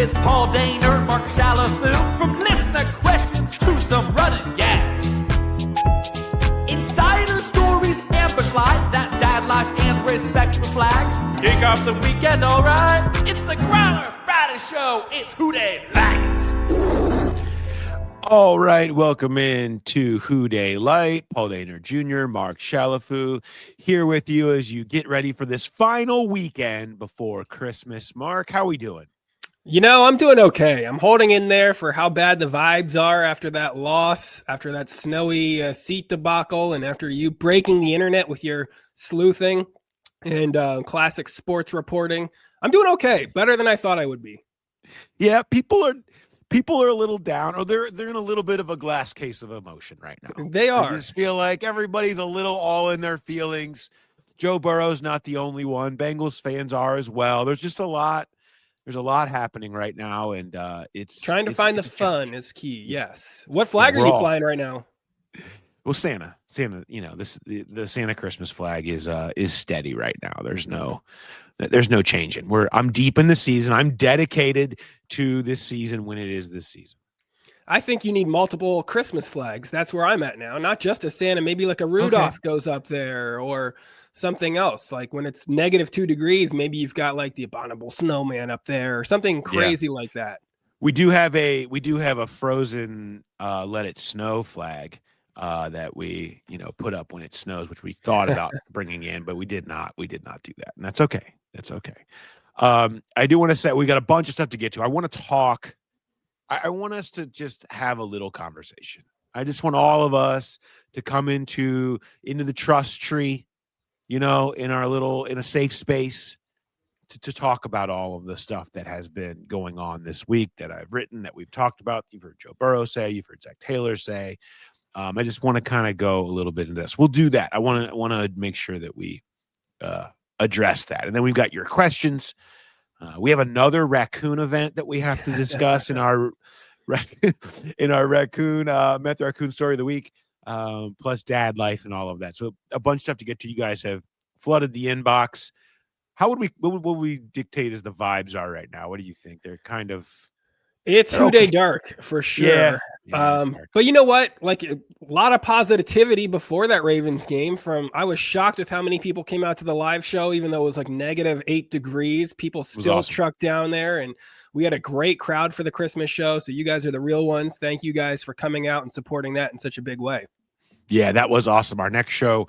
with Paul Daner, Mark Shalafoo, from listener questions to some running gags. Insider stories, ambush life, that dad life, and respect for flags. Kick off the weekend, all right? It's the Growler Friday Show. It's Who Dey Light. All right, welcome in to Who Dey Light. Paul Daner Jr., Mark Shalafoo, here with you as you get ready for this final weekend before Christmas. Mark, how are we doing? You know, I'm doing okay. I'm holding in there for how bad the vibes are after that loss, after that snowy seat debacle, and after you breaking the internet with your sleuthing and classic sports reporting. I'm doing okay, better than I thought I would be. Yeah, people are a little down, or they're in a little bit of a glass case of emotion right now. They are. I just feel like everybody's a little all in their feelings. Joe Burrow's not the only one. Bengals fans are as well. There's just a lot. There's a lot happening right now, and it's trying to find the fun is key. Yes. What flag are you flying right now? Well, Santa. You know, the Santa Christmas flag is steady right now. There's no changing. I'm deep in the season. I'm dedicated to this season when it is this season. I think you need multiple Christmas flags. That's where I'm at now. Not just a Santa, maybe like a Rudolph goes up there, or something else. Like when it's -2 degrees, maybe you've got like the abominable snowman up there or something crazy like that. We do have a frozen let it snow flag that we, put up when it snows, which we thought about bringing in, but we did not do that. And that's okay. That's okay. I do want to say we got a bunch of stuff to get to. I want to talk. I want us to just have a little conversation. I just want all of us to come into the trust tree, in a safe space to talk about all of the stuff that has been going on this week that I've written, that we've talked about. You've heard Joe Burrow say, you've heard Zach Taylor say. I just want to kind of go a little bit into this. We'll do that. I want to make sure that we address that. And then we've got your questions. We have another raccoon event that we have to discuss in our raccoon Meth Raccoon story of the week, plus dad life and all of that. So a bunch of stuff to get to. You guys have flooded the inbox. What would we dictate as the vibes are right now? What do you think? They're kind of. It's Who Dey dark for sure. Yeah, but you know what? Like a lot of positivity before that Ravens game. I was shocked with how many people came out to the live show, even though it was like -8 degrees. People still trucked down there, and we had a great crowd for the Christmas show. So you guys are the real ones. Thank you guys for coming out and supporting that in such a big way. Yeah, that was awesome. Our next show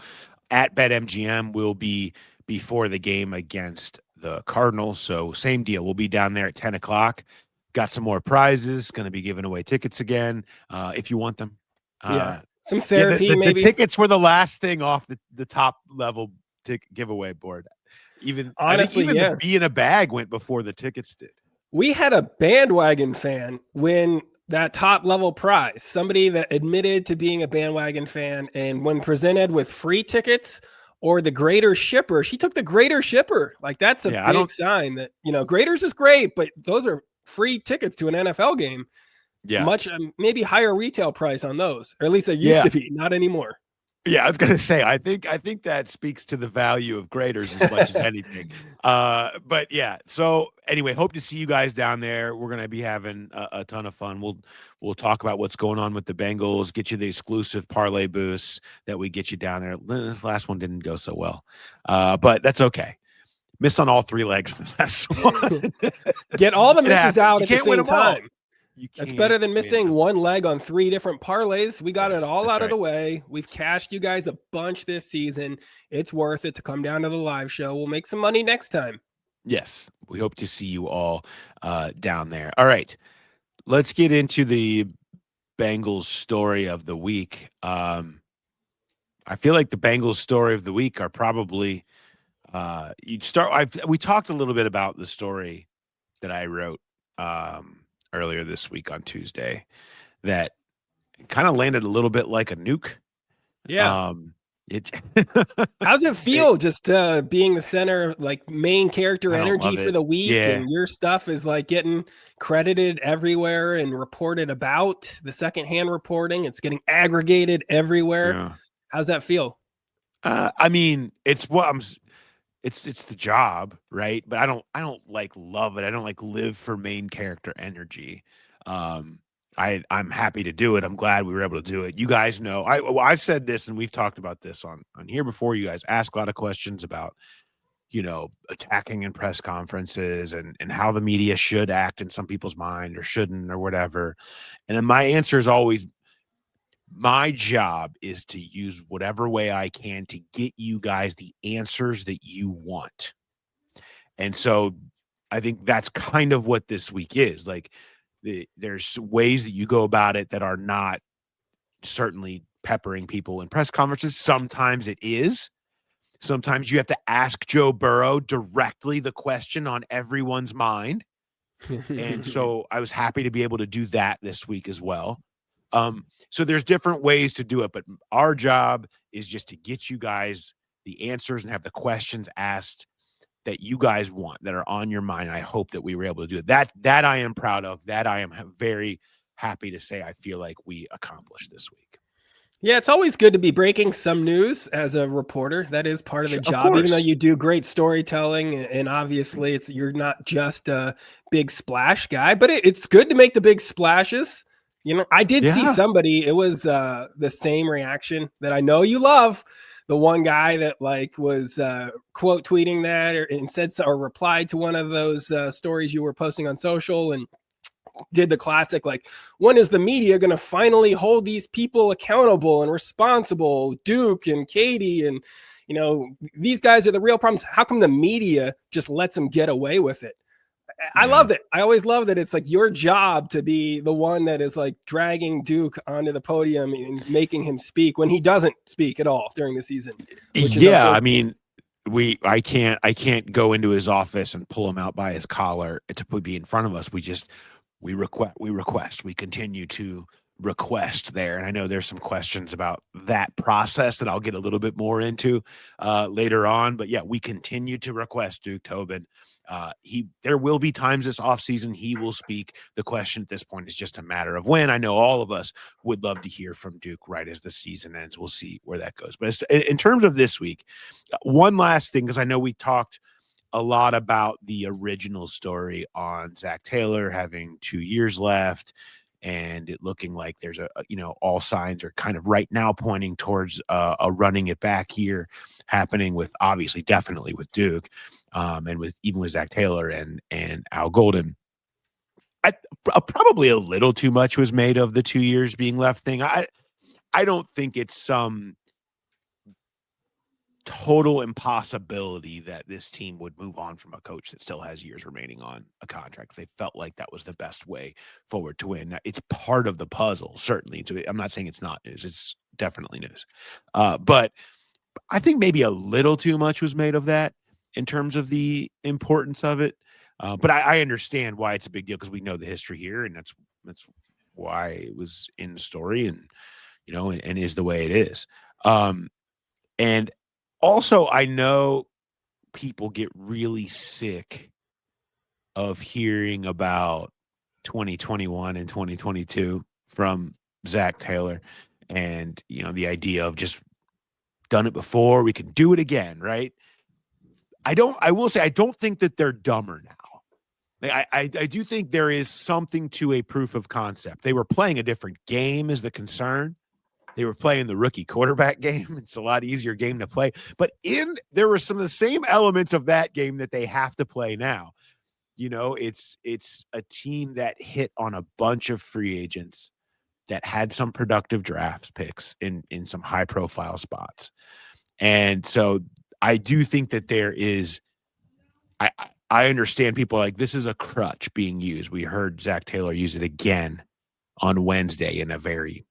at BetMGM will be before the game against the Cardinals. So same deal. We'll be down there at 10 o'clock. Got some more prizes. Going to be giving away tickets again if you want them. Some therapy, maybe. The tickets were the last thing off the top level giveaway board. Honestly, the bee in a bag went before the tickets did. We had a bandwagon fan win that top level prize. Somebody that admitted to being a bandwagon fan, and when presented with free tickets or the greater shipper, she took the greater shipper. Like that's a big sign that graders is great, but those are free tickets to an NFL game. Yeah. Much maybe higher retail price on those, or at least it used to be, not anymore. Yeah, I was gonna say, I think that speaks to the value of graders as much as anything. But yeah, so anyway, hope to see you guys down there. We're gonna be having a ton of fun. We'll talk about what's going on with the Bengals, get you the exclusive parlay boosts that we get you down there. This last one didn't go so well, but that's okay. Missed on all 3 legs in the last one. Get all the misses out at the same time. That's better than missing 1 leg on 3 different parlays. We got it all out of the way. We've cashed you guys a bunch this season. It's worth it to come down to the live show. We'll make some money next time. Yes, we hope to see you all down there. All right, let's get into the Bengals story of the week. I feel like the Bengals story of the week are probably we talked a little bit about the story that I wrote earlier this week on Tuesday that kind of landed a little bit like a nuke. Yeah. How's it feel just being the center, like main character energy for the week, and your stuff is like getting credited everywhere and reported about, the secondhand reporting, it's getting aggregated everywhere. How's that feel? I mean, it's what it's the job, right? But I don't like love it. I don't like live for main character energy. I'm happy to do it. I'm glad we were able to do it. You guys know I've said this and we've talked about this on here before. You guys ask a lot of questions about, attacking in press conferences and how the media should act in some people's mind or shouldn't or whatever. And then my answer is always, my job is to use whatever way I can to get you guys the answers that you want. And so I think that's kind of what this week is. Like, there's ways that you go about it that are not certainly peppering people in press conferences. Sometimes it is. Sometimes you have to ask Joe Burrow directly the question on everyone's mind. And so I was happy to be able to do that this week as well. So there's different ways to do it, but our job is just to get you guys the answers and have the questions asked that you guys want, that are on your mind. I hope that we were able to do it. That I am proud of. That I am very happy to say I feel like we accomplished this week. Yeah, it's always good to be breaking some news as a reporter. That is part of the job, even though you do great storytelling. And obviously you're not just a big splash guy, but it's good to make the big splashes. I did see somebody, it was the same reaction that I know you love. The one guy that was quote tweeting that and said or replied to one of those stories you were posting on social and did the classic, when is the media going to finally hold these people accountable and responsible? Duke and Katie and, these guys are the real problems. How come the media just lets them get away with it? I loved it. I always love that it's your job to be the one that is dragging Duke onto the podium and making him speak when he doesn't speak at all during the season. Yeah, I mean, I can't go into his office and pull him out by his collar to be in front of us. We request. We continue to request there. And I know there's some questions about that process that I'll get a little bit more into later on. But yeah, we continue to request Duke Tobin. There will be times this offseason he will speak. The question at this point is just a matter of when. I know all of us would love to hear from Duke right as the season ends. We'll see where that goes. But in terms of this week, one last thing, because I know we talked a lot about the original story on Zach Taylor having 2 years left and it looking like there's all signs are kind of right now pointing towards a running it back year happening with definitely with Duke and even with Zach Taylor and Al Golden. Probably a little too much was made of the 2 years being left thing. I don't think it's some total impossibility that this team would move on from a coach that still has years remaining on a contract. They felt like that was the best way forward to win. Now, it's part of the puzzle, certainly. So I'm not saying it's not news. It's definitely news. But I think maybe a little too much was made of that in terms of the importance of it. But I understand why it's a big deal because we know the history here, and that's why it was in the story and is the way it is. And also, I know people get really sick of hearing about 2021 and 2022 from Zach Taylor and, the idea of just done it before, we can do it again, right? I will say, I don't think that they're dumber now. I do think there is something to a proof of concept. They were playing a different game is the concern. They were playing the rookie quarterback game. It's a lot easier game to play. But there were some of the same elements of that game that they have to play now. It's a team that hit on a bunch of free agents that had some productive draft picks in some high-profile spots. And so I do think that there is – I understand people this is a crutch being used. We heard Zach Taylor use it again on Wednesday in a very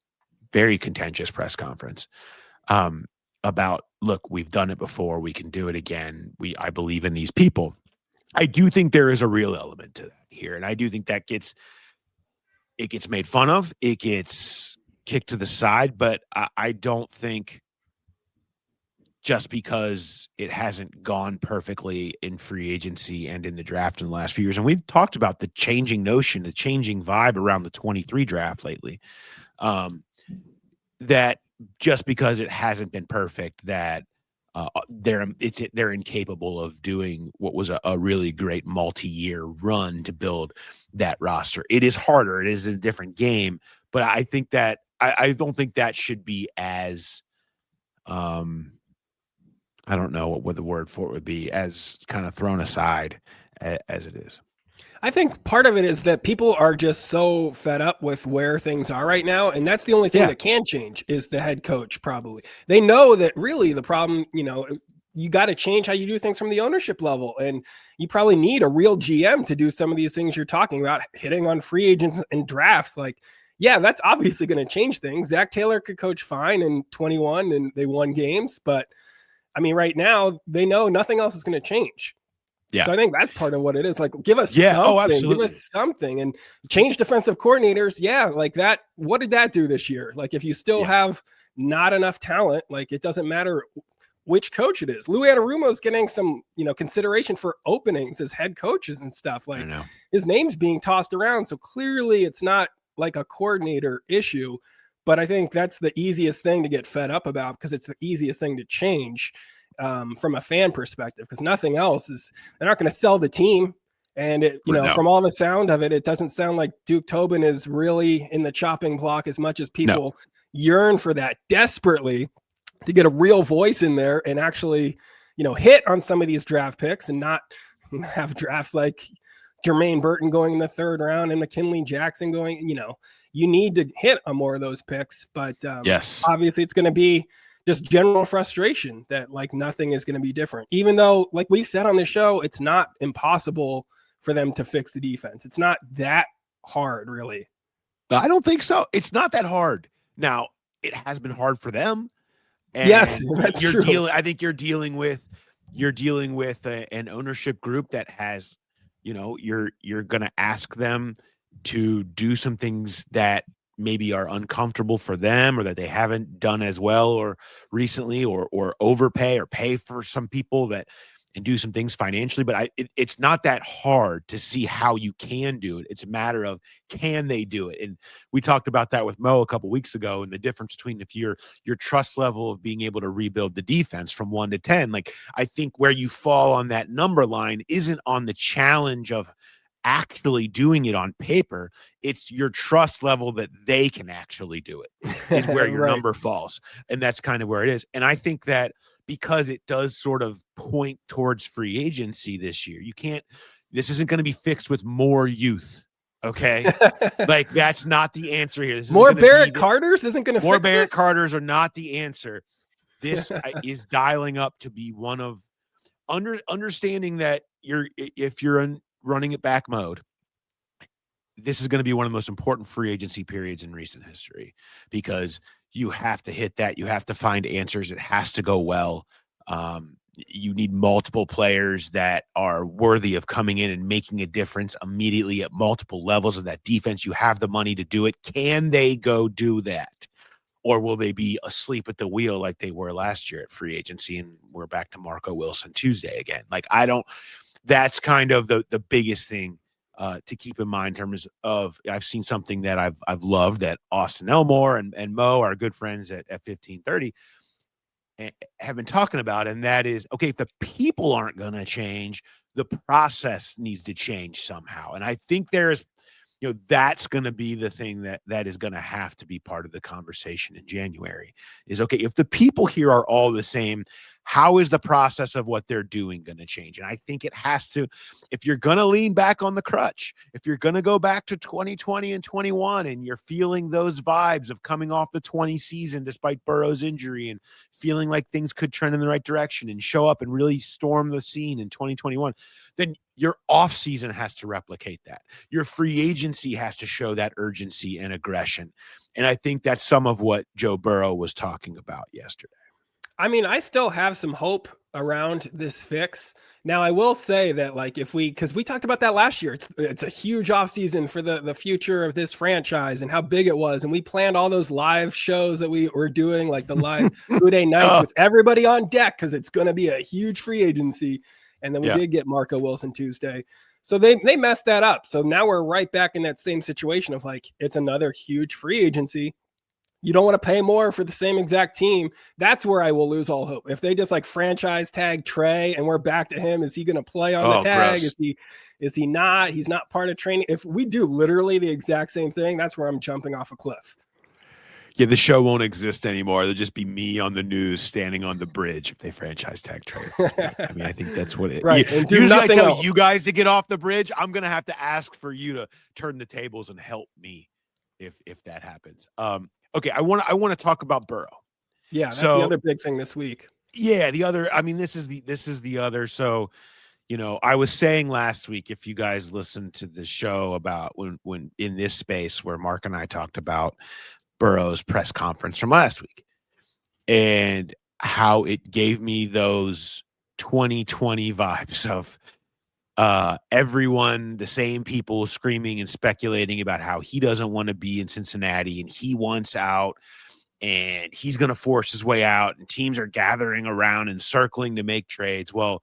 contentious press conference about, look, we've done it before. We can do it again. I believe in these people. I do think there is a real element to that here. And I do think that gets made fun of. It gets kicked to the side, but I don't think just because it hasn't gone perfectly in free agency and in the draft in the last few years. And we've talked about the changing notion, the changing vibe around the 23 draft lately. That just because it hasn't been perfect, that they're incapable of doing what was a really great multi-year run to build that roster. It is harder. It is a different game, but I think that I don't think that should be as I don't know what the word for it would be, as kind of thrown aside as it is. I think part of it is that people are just so fed up with where things are right now. And that's the only thing that can change is the head coach, probably. They know that really the problem, you got to change how you do things from the ownership level. And you probably need a real GM to do some of these things you're talking about, hitting on free agents and drafts. Like, yeah, that's obviously going to change things. Zach Taylor could coach fine in 21 and they won games. But I mean, right now they know nothing else is going to change. Yeah. So I think that's part of what it is. Like, give us something. Oh, absolutely. Give us something and change defensive coordinators. Yeah, like that. What did that do this year? Like, if you still have not enough talent, like it doesn't matter which coach it is. Lou Anarumo's getting some, consideration for openings as head coaches and stuff. Like his name's being tossed around. So clearly it's not like a coordinator issue, but I think that's the easiest thing to get fed up about because it's the easiest thing to change. From a fan perspective, because nothing else is, they're not going to sell the team. And it, from all the sound of it, it doesn't sound like Duke Tobin is really in the chopping block as much as people yearn for that desperately to get a real voice in there and actually, hit on some of these draft picks and not have drafts like Jermaine Burton going in the third round and McKinley Jackson going, you need to hit on more of those picks. But obviously it's going to be just general frustration that like nothing is going to be different, even though like we said on the show, it's not impossible for them to fix the defense. It's not that hard, really. I don't think so. It's not that hard. Now it has been hard for them. And yes, that's true. I think you're dealing with an ownership group that has, you're going to ask them to do some things that maybe are uncomfortable for them or that they haven't done as well or recently or overpay or pay for some people that and do some things financially. But it's not that hard to see how you can do it. It's a matter of, can they do it? And we talked about that with Mo a couple weeks ago, and the difference between if your trust level of being able to rebuild the defense from 1 to 10, like I think where you fall on that number line isn't on the challenge of actually doing it on paper. It's your trust level that they can actually do it is where your number falls. And that's kind of where it is. And I think that because it does sort of point towards free agency this year, this isn't going to be fixed with more youth. Okay. Like that's not the answer here. More Barrett Carters isn't going to fix more Barrett Carters are not the answer. This is dialing up to be one of understanding that if you're in running it back mode, this is going to be one of the most important free agency periods in recent history because you have to hit that. You have to find answers. It has to go well. You need multiple players that are worthy of coming in and making a difference immediately at multiple levels of that defense. You have the money to do it. Can they go do that? Or will they be asleep at the wheel like they were last year at free agency? And we're back to Marco Wilson Tuesday again. Like, that's kind of the biggest thing to keep in mind in terms of, I've seen something that I've loved that Austin Elmore and Mo, our good friends at 1530, have been talking about. And that is, okay, if the people aren't going to change, the process needs to change somehow. And I think that's going to be the thing that is going to have to be part of the conversation in January is, okay, if the people here are all the same, how is the process of what they're doing going to change? And I think it has to, if you're going to lean back on the crutch, if you're going to go back to 2020 and 21 and you're feeling those vibes of coming off the 20 season despite Burrow's injury and feeling like things could trend in the right direction and show up and really storm the scene in 2021, then your offseason has to replicate that. Your free agency has to show that urgency and aggression. And I think that's some of what Joe Burrow was talking about yesterday. I mean, I still have some hope around this fix. Now, I will say that, like, because we talked about that last year, it's a huge offseason for the future of this franchise and how big it was. And we planned all those live shows that we were doing, like the live two-day nights with everybody on deck, because it's going to be a huge free agency. And then we did get Marco Wilson Tuesday. So they messed that up. So now we're right back in that same situation of, like, it's another huge free agency. You don't want to pay more for the same exact team. That's where I will lose all hope. If they just like franchise tag Trey and we're back to him, is he going to play on the tag? Gross. Is he not? He's not part of training. If we do literally the exact same thing, that's where I'm jumping off a cliff. Yeah, the show won't exist anymore. There'll just be me on the news standing on the bridge if they franchise tag Trey. I mean, I think that's what it is. Right. And do usually I tell else. you guys to get off the bridge. I'm going to have to ask for you to turn the tables and help me if that happens. Okay, I want to talk about Burrow. Yeah, that's the other big thing this week. Yeah, this is the other. So, I was saying last week, if you guys listened to the show about when in this space where Mark and I talked about Burrow's press conference from last week and how it gave me those 2020 vibes of everyone, the same people screaming and speculating about how he doesn't want to be in Cincinnati and he wants out and he's going to force his way out and teams are gathering around and circling to make trades. Well,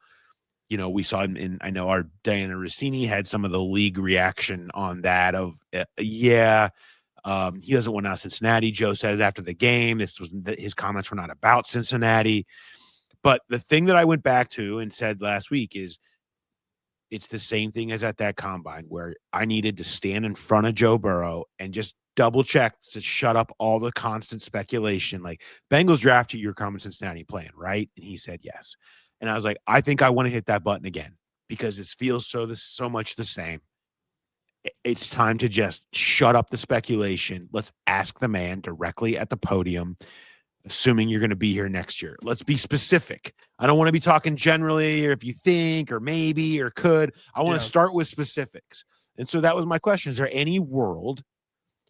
we saw in I know our Diana Rossini had some of the league reaction on that of, he doesn't want out Cincinnati. Joe said it after the game. His comments were not about Cincinnati. But the thing that I went back to and said last week is it's the same thing as at that combine where I needed to stand in front of Joe Burrow and just double check to shut up all the constant speculation. Like, Bengals draft you, you're coming to Cincinnati playing, right? And he said yes. And I was like, I think I want to hit that button again because it feels so much the same. It's time to just shut up the speculation. Let's ask the man directly at the podium, assuming you're going to be here next year. Let's be specific. I don't want to be talking generally or if you think or maybe or could. I want to start with specifics. And so that was my question. Is there any world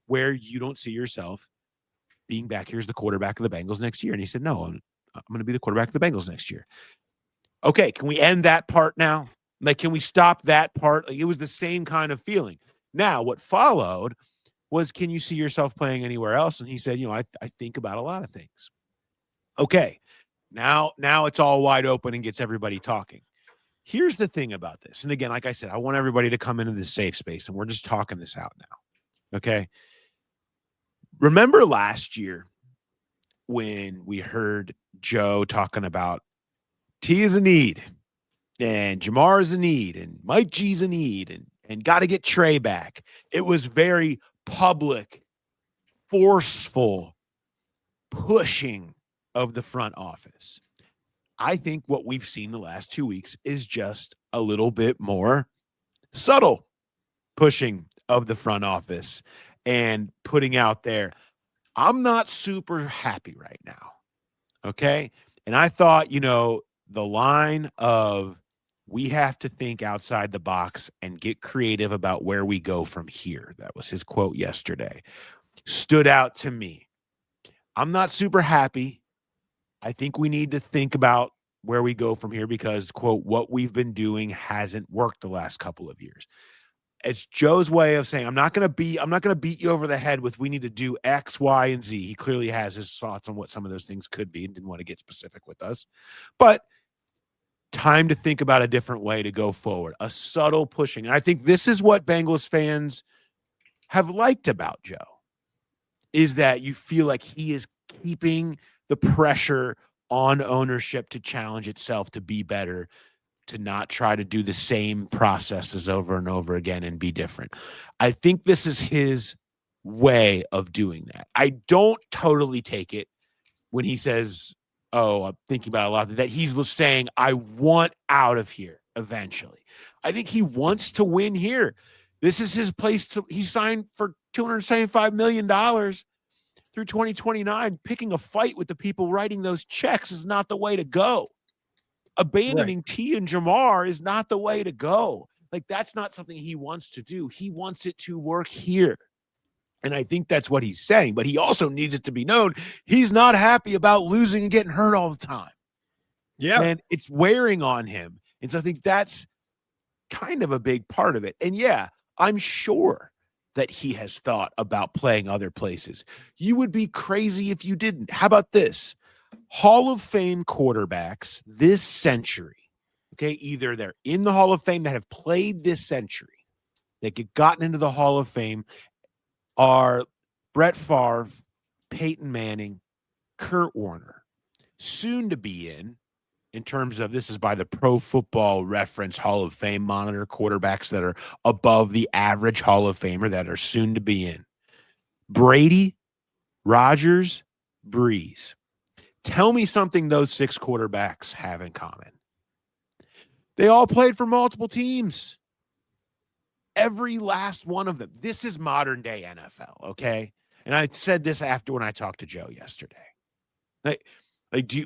where you don't see yourself being back here as the quarterback of the Bengals next year? And he said, no, I'm going to be the quarterback of the Bengals next year. Okay, can we end that part now? Like, can we stop that part? Like, it was the same kind of feeling. Now, what followed was, can you see yourself playing anywhere else? And he said, I think about a lot of things. Okay, now it's all wide open and gets everybody talking. Here's the thing about this. And again, like I said, I want everybody to come into this safe space, and we're just talking this out now. Okay? Remember last year when we heard Joe talking about T is a need, and Jamar is a need, and Mike G's a need, and got to get Trey back. It was very public, forceful pushing of the front office. I think what we've seen the last 2 weeks is just a little bit more subtle pushing of the front office and putting out there, I'm not super happy right now. Okay. And I thought, the line of we have to think outside the box and get creative about where we go from here. That was his quote yesterday. Stood out to me. I'm not super happy. I think we need to think about where we go from here because, quote, what we've been doing hasn't worked the last couple of years. It's Joe's way of saying, I'm not going to beat you over the head with we need to do X, Y, and Z. He clearly has his thoughts on what some of those things could be and didn't want to get specific with us. But time to think about a different way to go forward, a subtle pushing. And I think this is what Bengals fans have liked about Joe, is that you feel like he is keeping the pressure on ownership to challenge itself to be better, to not try to do the same processes over and over again and be different. I think this is his way of doing that. I don't totally take it when he says, I'm thinking about a lot, that he's saying, I want out of here eventually. I think he wants to win here. This is his place. He signed for $275 million through 2029. Picking a fight with the people writing those checks is not the way to go. Abandoning T and Jamar is not the way to go. Like, that's not something he wants to do. He wants it to work here. And I think that's what he's saying. But he also needs it to be known he's not happy about losing and getting hurt all the time. Yeah. And it's wearing on him. And so I think that's kind of a big part of it. And yeah, I'm sure that he has thought about playing other places. You would be crazy if you didn't. How about this? Hall of Fame quarterbacks this century, okay, either they're in the Hall of Fame that have played this century, that get gotten into the Hall of Fame, are Brett Favre, Peyton Manning, Kurt Warner, soon to be in terms of, this is by the Pro Football Reference Hall of Fame monitor, quarterbacks that are above the average Hall of Famer that are soon to be in. Brady, Rodgers, Breeze. Tell me something those 6 quarterbacks have in common. They all played for multiple teams. Every last one of them. This is modern day NFL, okay? And I said this after when I talked to Joe yesterday.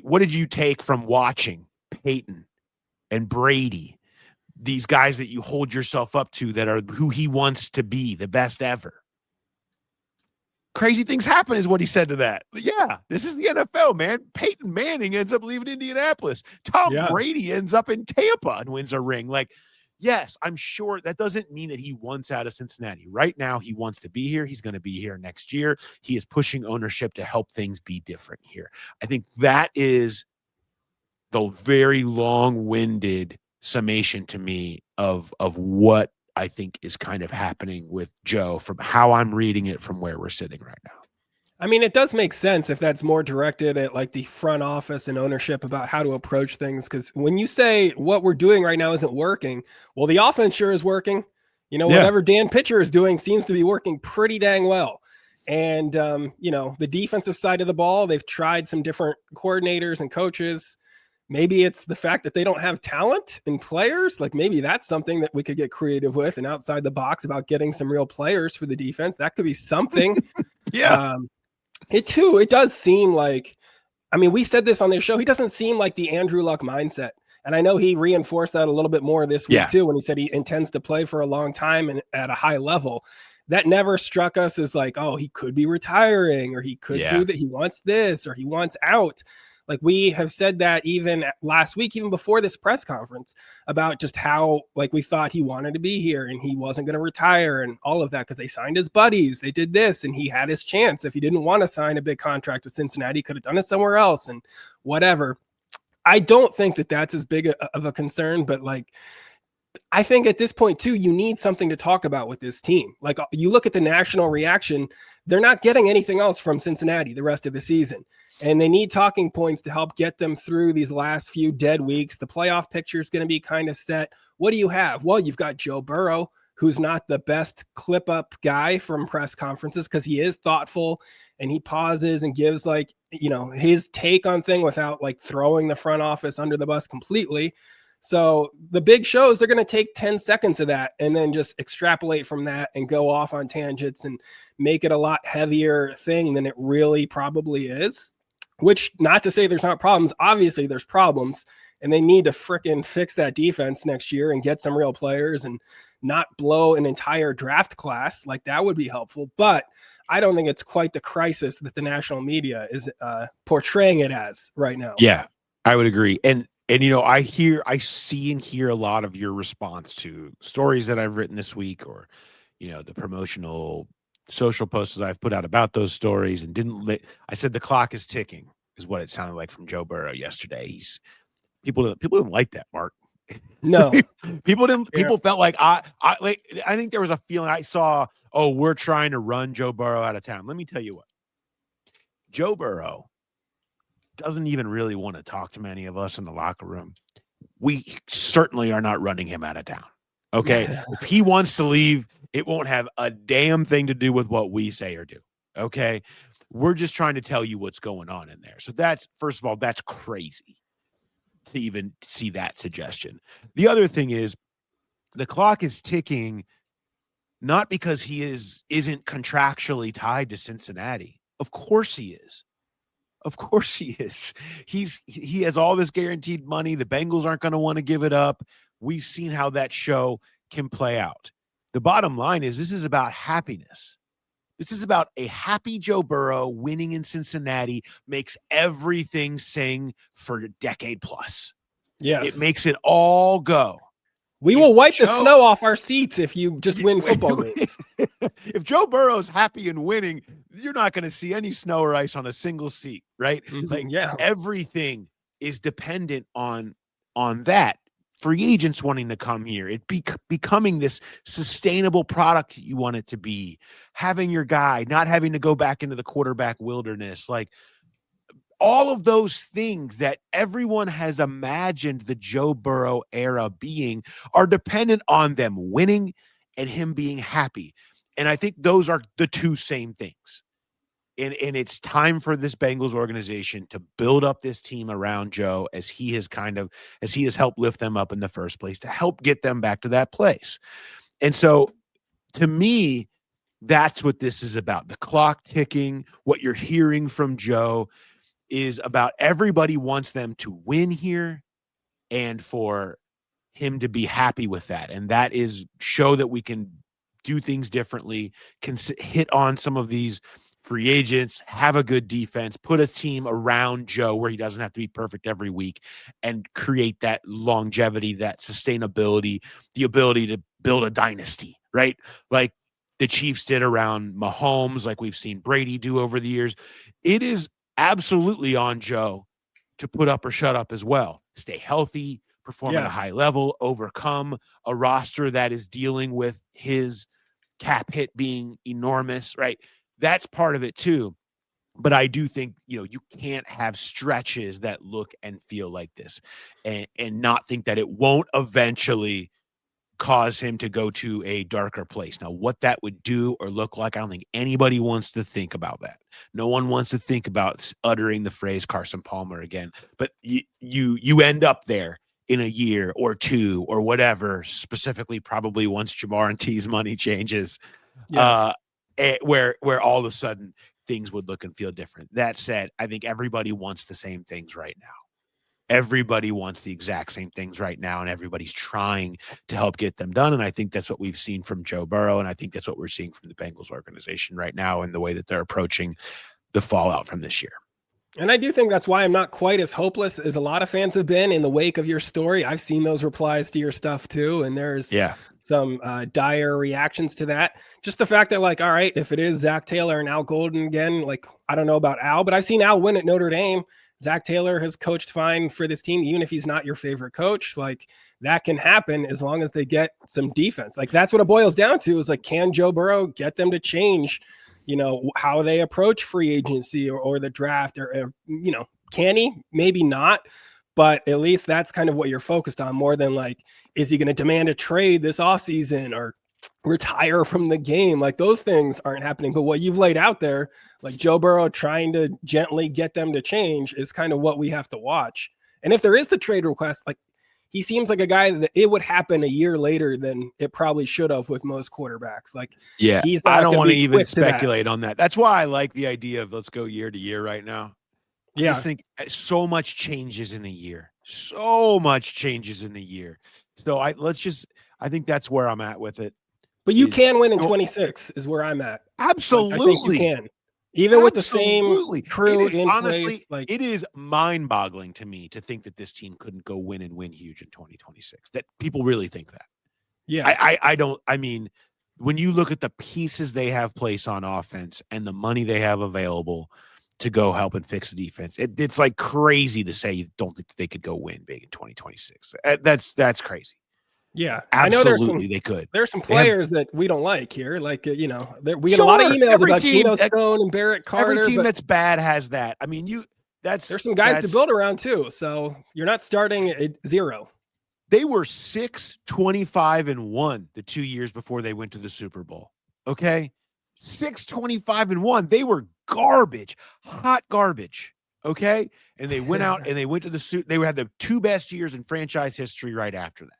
What did you take from watching Peyton and Brady, these guys that you hold yourself up to that are who he wants to be, the best ever? Crazy things happen is what he said to that. But yeah, this is the NFL, man. Peyton Manning ends up leaving Indianapolis. Tom Brady ends up in Tampa and wins a ring. Like, yes, I'm sure that doesn't mean that he wants out of Cincinnati. Right now, he wants to be here. He's going to be here next year. He is pushing ownership to help things be different here. I think that is the very long-winded summation to me of what I think is kind of happening with Joe from how I'm reading it from where we're sitting right now. I mean, it does make sense if that's more directed at like the front office and ownership about how to approach things. Because when you say what we're doing right now isn't working, well, the offense sure is working. Whatever Dan Pitcher is doing seems to be working pretty dang well. And, the defensive side of the ball, they've tried some different coordinators and coaches. Maybe it's the fact that they don't have talent and players. Like maybe that's something that we could get creative with and outside the box about getting some real players for the defense. That could be something. It does seem like, we said this on this show. He doesn't seem like the Andrew Luck mindset. And I know he reinforced that a little bit more this week too, when he said he intends to play for a long time and at a high level. That never struck us as like, oh, he could be retiring or he could do that. He wants this or he wants out. Like we have said that even last week, even before this press conference, about just how like we thought he wanted to be here and he wasn't going to retire and all of that because they signed his buddies. They did this and he had his chance. If he didn't want to sign a big contract with Cincinnati, he could have done it somewhere else and whatever. I don't think that that's as big of a concern, but like, I think at this point too, you need something to talk about with this team. Like you look at the national reaction, they're not getting anything else from Cincinnati the rest of the season. And they need talking points to help get them through these last few dead weeks. The playoff picture is going to be kind of set. What do you have? Well, you've got Joe Burrow, who's not the best clip up guy from press conferences because he is thoughtful and he pauses and gives like, his take on thing without like throwing the front office under the bus completely. So the big shows, they're going to take 10 seconds of that and then just extrapolate from that and go off on tangents and make it a lot heavier thing than it really probably is. Which, not to say there's not problems. Obviously, there's problems, and they need to frickin' fix that defense next year and get some real players and not blow an entire draft class. Like, that would be helpful. But I don't think it's quite the crisis that the national media is portraying it as right now. Yeah, I would agree. And I see and hear a lot of your response to stories that I've written this week or, the promotional social posts that I've put out about those stories and I said the clock is ticking is what it sounded like from Joe Burrow yesterday. People didn't like that, Mark. No, people felt like I think there was a feeling I saw, oh, we're trying to run Joe Burrow out of town. Let me tell you what, Joe Burrow doesn't even really want to talk to many of us in the locker room. We certainly are not running him out of town. Okay. If he wants to leave, it won't have a damn thing to do with what we say or do. Okay. We're just trying to tell you what's going on in there. So that's, first of all, that's crazy to even see that suggestion. The other thing is the clock is ticking, not because he isn't contractually tied to Cincinnati. Of course he is. Of course he is. He has all this guaranteed money. The Bengals aren't going to want to give it up. We've seen how that show can play out. The bottom line is this is about happiness. This is about a happy Joe Burrow winning in Cincinnati makes everything sing for a decade plus. Yes. It makes it all go. We will wipe the snow off our seats if you just win football games. If Joe Burrow's happy and winning, you're not going to see any snow or ice on a single seat, right? Mm-hmm. Everything is dependent on that. free agents wanting to come here, it becoming this sustainable product you want it to be, having your guy, not having to go back into the quarterback wilderness, like all of those things that everyone has imagined the Joe Burrow era being are dependent on them winning and him being happy. And I think those are the two same things. And it's time for this Bengals organization to build up this team around Joe as he has helped lift them up in the first place, to help get them back to that place. And so to me, that's what this is about. The clock ticking, what you're hearing from Joe is about everybody wants them to win here and for him to be happy with that. And that is show that we can do things differently, can hit on some of these free agents, have a good defense, put a team around Joe where he doesn't have to be perfect every week, and create that longevity, that sustainability, the ability to build a dynasty, right? Like the Chiefs did around Mahomes, like we've seen Brady do over the years. It is absolutely on Joe to put up or shut up as well. Stay healthy, perform at a high level, overcome a roster that is dealing with his cap hit being enormous, right? That's part of it too. But I do think, you can't have stretches that look and feel like this and not think that it won't eventually cause him to go to a darker place. Now, what that would do or look like, I don't think anybody wants to think about that. No one wants to think about uttering the phrase Carson Palmer again, but you end up there in a year or two or whatever, specifically probably once Jamar and T's money changes, where all of a sudden things would look and feel different. That said, I think everybody wants the same things right now. Everybody wants the exact same things right now, and everybody's trying to help get them done. And I think that's what we've seen from Joe Burrow, and I think that's what we're seeing from the Bengals organization right now and the way that they're approaching the fallout from this year. And I do think that's why I'm not quite as hopeless as a lot of fans have been in the wake of your story. I've seen those replies to your stuff too, and there's some dire reactions to that. Just the fact that, like, all right, if it is Zach Taylor and Al Golden again, like, I don't know about Al, but I've seen Al win at Notre Dame. Zach Taylor has coached fine for this team, even if he's not your favorite coach. Like, that can happen as long as they get some defense. Like, that's what it boils down to, is like, can Joe Burrow get them to change, how they approach free agency or the draft, or can he? Maybe not, but at least that's kind of what you're focused on, more than like, is he going to demand a trade this offseason or retire from the game? Like, those things aren't happening. But what you've laid out there, like Joe Burrow trying to gently get them to change, is kind of what we have to watch. And if there is the trade request, like, he seems like a guy that it would happen a year later than it probably should have with most quarterbacks. Like, he's not I don't want to even speculate on that. That's why I like the idea of let's go year to year right now. I just think so much changes in a year. So much changes in a year. So I think that's where I'm at with it. But you can win in 26 is where I'm at. Absolutely. I think you can. Even with the same crew in honestly, place. Like, it is mind-boggling to me to think that this team couldn't go win huge in 2026. That people really think that. Yeah. I don't. I mean, when you look at the pieces they have placed on offense and the money they have available to go help and fix the defense, it's like crazy to say you don't think they could go win big in 2026. That's crazy. Yeah, absolutely, I know they could. There's some players that we don't like here. Like, we get a lot of emails about Geno Stone and Barrett Carter. Every team that's bad has that. I mean, there's some guys to build around too. So you're not starting at 0. They were 6-25-1 the 2 years before they went to the Super Bowl. Okay, 6-25-1. They were garbage, hot garbage. Okay, and they went out and they went to the suit. They had the 2 best years in franchise history right after that.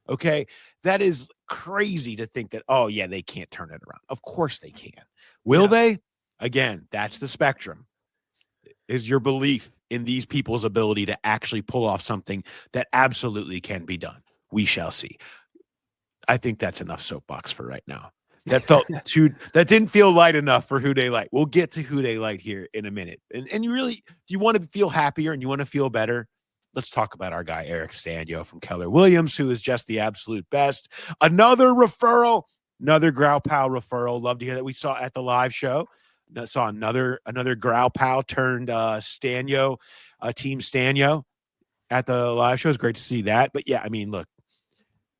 Okay, that is crazy to think that, oh, yeah, they can't turn it around. Of course they can. Will they? Again, that's the spectrum. Is your belief in these people's ability to actually pull off something that absolutely can be done. We shall see. I think that's enough soapbox for right now. That that didn't feel light enough for who they like. We'll get to who they like here in a minute. And you really, if you want to feel happier and you want to feel better, let's talk about our guy, Eric Sztanyo from Keller-Williams, who is just the absolute best. Another referral, another Growl Pal referral. Love to hear that. We saw at the live show. Saw another Growl Pal turned Sztanyo, Team Sztanyo. at the live show. It's great to see that. But yeah, I mean, look,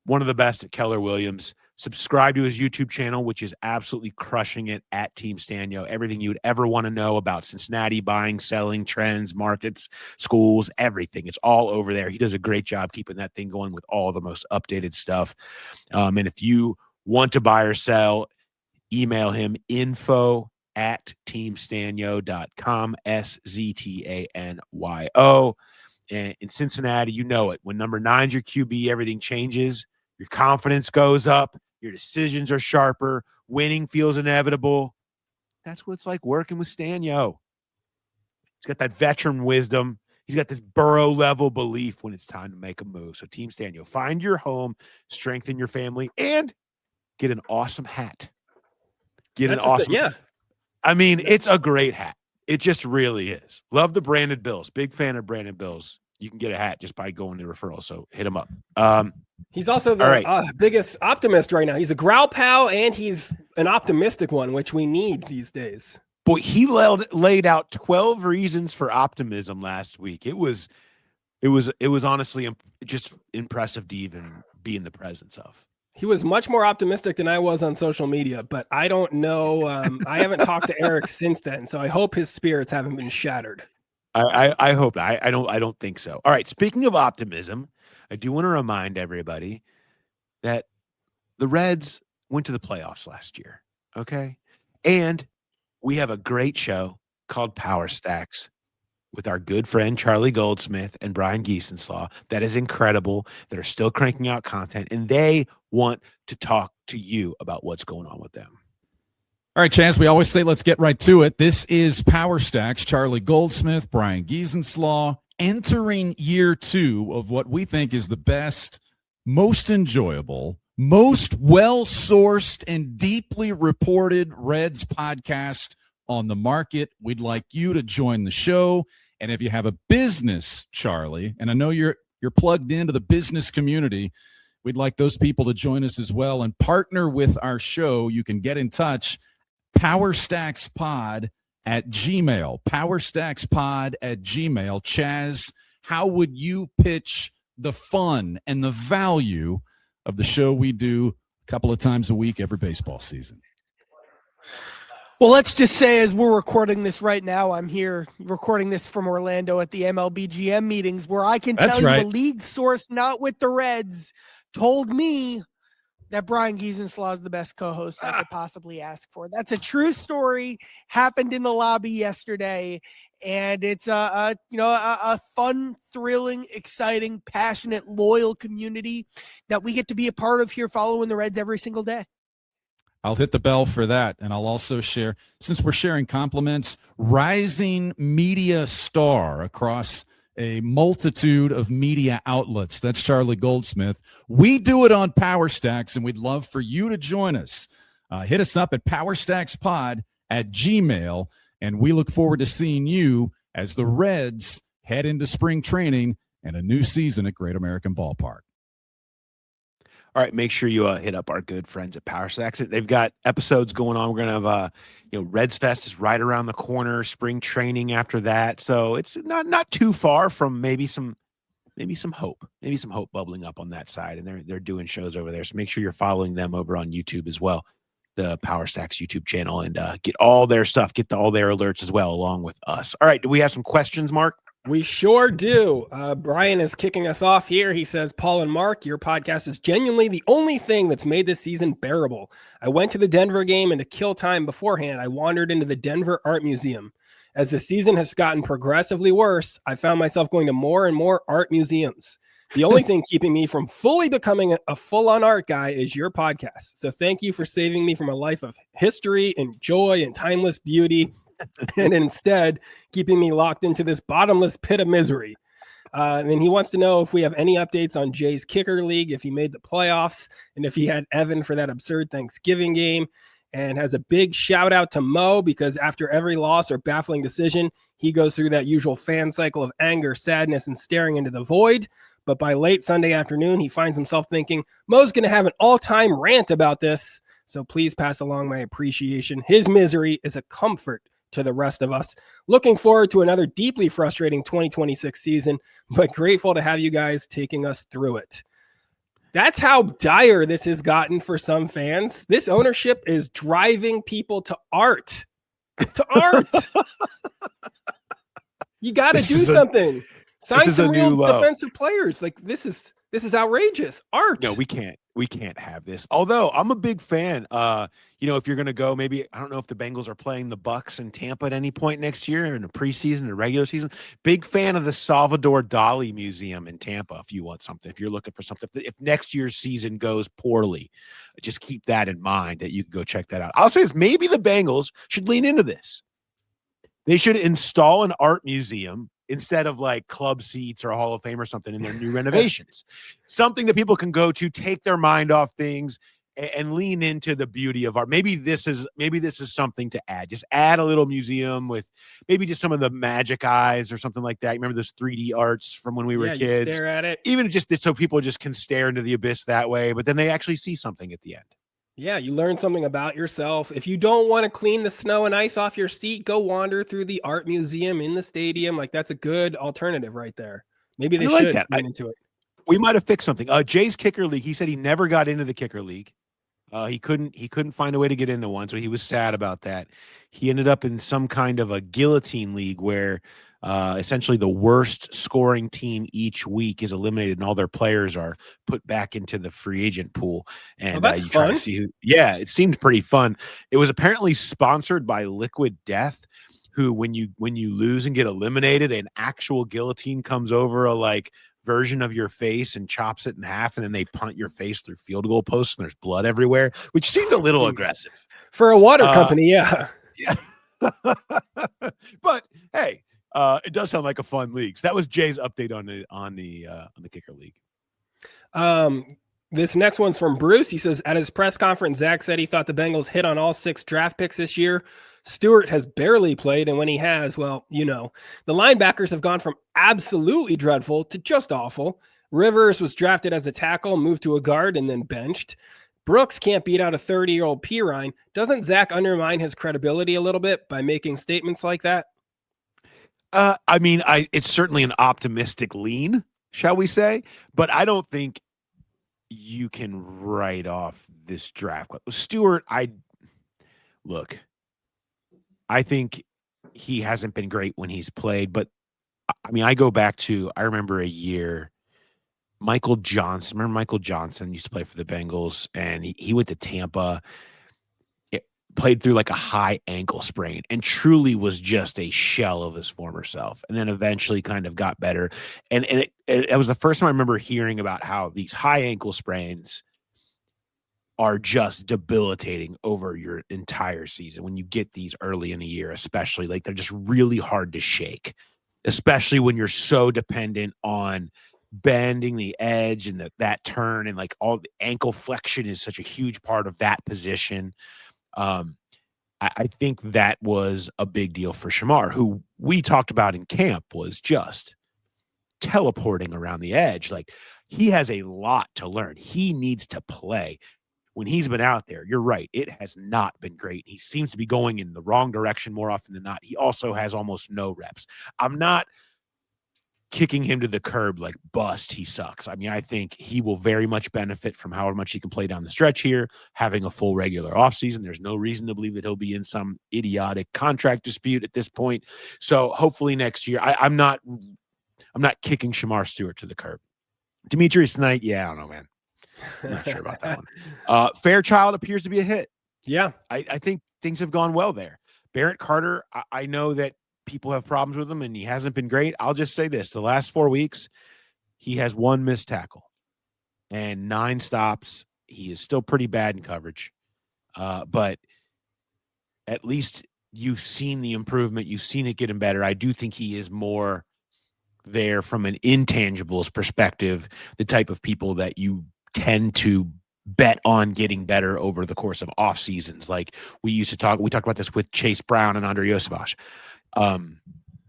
one of the best at Keller-Williams. Subscribe to his YouTube channel, which is absolutely crushing it at Team Sztanyo. Everything you would ever want to know about Cincinnati buying, selling, trends, markets, schools, everything. It's all over there. He does a great job keeping that thing going with all the most updated stuff. And if you want to buy or sell, email him info@teamsztanyo.com, SZTANYO. And in Cincinnati, you know it. When number 9's your QB, everything changes. Your confidence goes up. Your decisions are sharper. Winning feels inevitable. That's what it's like working with Sztanyo. He's got that veteran wisdom. He's got this Burrow-level belief when it's time to make a move. So Team Sztanyo, find your home, strengthen your family, and get an awesome hat. I mean, it's a great hat. It just really is. Love the branded bills. Big fan of branded bills. You can get a hat just by going to referral. So hit him up. He's also the biggest optimist right now. He's a Growl Pal, and he's an optimistic one, which we need these days. Boy, he laid out 12 reasons for optimism last week. It was honestly just impressive to even be in the presence of. He was much more optimistic than I was on social media, but I don't know. I haven't talked to Eric since then, so I hope his spirits haven't been shattered. I hope not. I don't think so. All right. Speaking of optimism, I do want to remind everybody that the Reds went to the playoffs last year. Okay. And we have a great show called Power Stacks with our good friend Charlie Goldsmith and Brian Giesenslaw. That is incredible. That are still cranking out content, and they want to talk to you about what's going on with them. All right, Chaz, we always say let's get right to it. This is Power Stacks. Charlie Goldsmith, Brian Giesenslaw, entering year 2 of what we think is the best, most enjoyable, most well-sourced, and deeply reported Reds podcast on the market. We'd like you to join the show. And if you have a business, Charlie, and I know you're plugged into the business community, we'd like those people to join us as well and partner with our show. You can get in touch. PowerStacksPod@gmail. PowerStacksPod@gmail. Chaz, how would you pitch the fun and the value of the show we do a couple of times a week every baseball season? Well, let's just say as we're recording this right now, I'm here recording this from Orlando at the MLBGM meetings, where I can tell you the league source, not with the Reds, told me that Brian Giesenslaw is the best co-host I could possibly ask for. That's a true story. Happened in the lobby yesterday, and it's a fun, thrilling, exciting, passionate, loyal community that we get to be a part of here, following the Reds every single day. I'll hit the bell for that, and I'll also share, since we're sharing compliments, rising media star across a multitude of media outlets. That's Charlie Goldsmith. We do it on Power Stacks, and we'd love for you to join us. Hit us up at PowerStacksPod@gmail, and we look forward to seeing you as the Reds head into spring training and a new season at Great American Ballpark. All right, make sure you hit up our good friends at Power Stacks. They've got episodes going on. We're going to have, Reds Fest is right around the corner, spring training after that. So it's not too far from maybe some hope bubbling up on that side. And they're doing shows over there. So make sure you're following them over on YouTube as well, the Power Stacks YouTube channel, and get all their stuff, get all their alerts as well, along with us. All right, do we have some questions, Mark? We sure do. Brian is kicking us off here. He says, Paul and Mark, your podcast is genuinely the only thing that's made this season bearable. I went to the Denver game, and to kill time beforehand, I wandered into the Denver Art Museum. As the season has gotten progressively worse, I found myself going to more and more art museums. The only thing keeping me from fully becoming a full-on art guy is your podcast. So thank you for saving me from a life of history and joy and timeless beauty, and instead keeping me locked into this bottomless pit of misery. And he wants to know if we have any updates on Jay's kicker league, if he made the playoffs, and if he had Evan for that absurd Thanksgiving game, and has a big shout out to Mo, because after every loss or baffling decision, he goes through that usual fan cycle of anger, sadness, and staring into the void. But by late Sunday afternoon, he finds himself thinking, Mo's going to have an all-time rant about this. So please pass along my appreciation. His misery is a comfort to the rest of us. Looking forward to another deeply frustrating 2026 season, but grateful to have you guys taking us through it. That's how dire this has gotten for some fans. This ownership is driving people to art. To art. You got to do something. Sign some real defensive players. Like this is outrageous. Art. No, we can't have this. Although I'm a big fan. If you're going to go, maybe I don't know if the Bengals are playing the Bucks in Tampa at any point next year in the preseason or regular season. Big fan of the Salvador Dali Museum in Tampa. If you want something, if you're looking for something, if next year's season goes poorly, just keep that in mind that you can go check that out. I'll say this: maybe the Bengals should lean into this. They should install an art museum instead of like club seats or a Hall of Fame or something in their new renovations. Something that people can go to, take their mind off things, and lean into the beauty of art. Maybe this is something to add. Just add a little museum with maybe just some of the magic eyes or something like that. You remember those 3D arts from when we were kids? You stare at it. Even just so people just can stare into the abyss that way, but then they actually see something at the end. Yeah, you learn something about yourself. If you don't want to clean the snow and ice off your seat, go wander through the art museum in the stadium. Like that's a good alternative right there. Maybe they should lean into it. We might have fixed something. Jay's Kicker League. He said he never got into the Kicker League. He couldn't find a way to get into one, so he was sad about that. He ended up in some kind of a guillotine league where essentially the worst scoring team each week is eliminated and all their players are put back into the free agent pool. And that's you try fun. to see who. Yeah, it seemed pretty fun. It was apparently sponsored by Liquid Death, who when you lose and get eliminated, an actual guillotine comes over a version of your face and chops it in half, and then they punt your face through field goal posts and there's blood everywhere, which seemed a little aggressive for a water company. Yeah. But hey, it does sound like a fun league. So that was Jay's update on the Kicker League. This next one's from Bruce. He says, at his press conference, Zach said he thought the Bengals hit on all 6 draft picks this year. Stewart has barely played, and when he has, well, the linebackers have gone from absolutely dreadful to just awful. Rivers was drafted as a tackle, moved to a guard, and then benched. Brooks can't beat out a 30-year-old Pirine. Doesn't Zach undermine his credibility a little bit by making statements like that? It's certainly an optimistic lean, shall we say, but I don't think you can write off this draft. Stewart, I think he hasn't been great when he's played, but I go back to, I remember a year, Michael Johnson. Remember Michael Johnson used to play for the Bengals, and he went to Tampa, played through like a high ankle sprain and truly was just a shell of his former self, and then eventually kind of got better. And it was the first time I remember hearing about how these high ankle sprains are just debilitating over your entire season when you get these early in the year, especially. Like, they're just really hard to shake, especially when you're so dependent on bending the edge and that turn, and like all the ankle flexion is such a huge part of that position. I think that was a big deal for Shamar, who we talked about in camp was just teleporting around the edge. Like, he has a lot to learn. He needs to play. When he's been out there, you're right, it has not been great. He seems to be going in the wrong direction more often than not. He also has almost no reps. I'm not kicking him to the curb like bust, he sucks. I think he will very much benefit from however much he can play down the stretch here, having a full regular offseason. There's no reason to believe that he'll be in some idiotic contract dispute at this point. So hopefully next year, I'm not kicking Shamar Stewart to the curb. Demetrius Knight, I don't know, man. I'm not sure about that one. Fairchild appears to be a hit. Yeah. I think things have gone well there. Barrett Carter, I know that people have problems with him and he hasn't been great. I'll just say this. The last 4 weeks, he has 1 missed tackle and 9 stops. He is still pretty bad in coverage. But at least you've seen the improvement. You've seen it getting better. I do think he is more there from an intangibles perspective, the type of people that you tend to bet on getting better over the course of off seasons. Like we talked about this with Chase Brown and Andre Yosevich.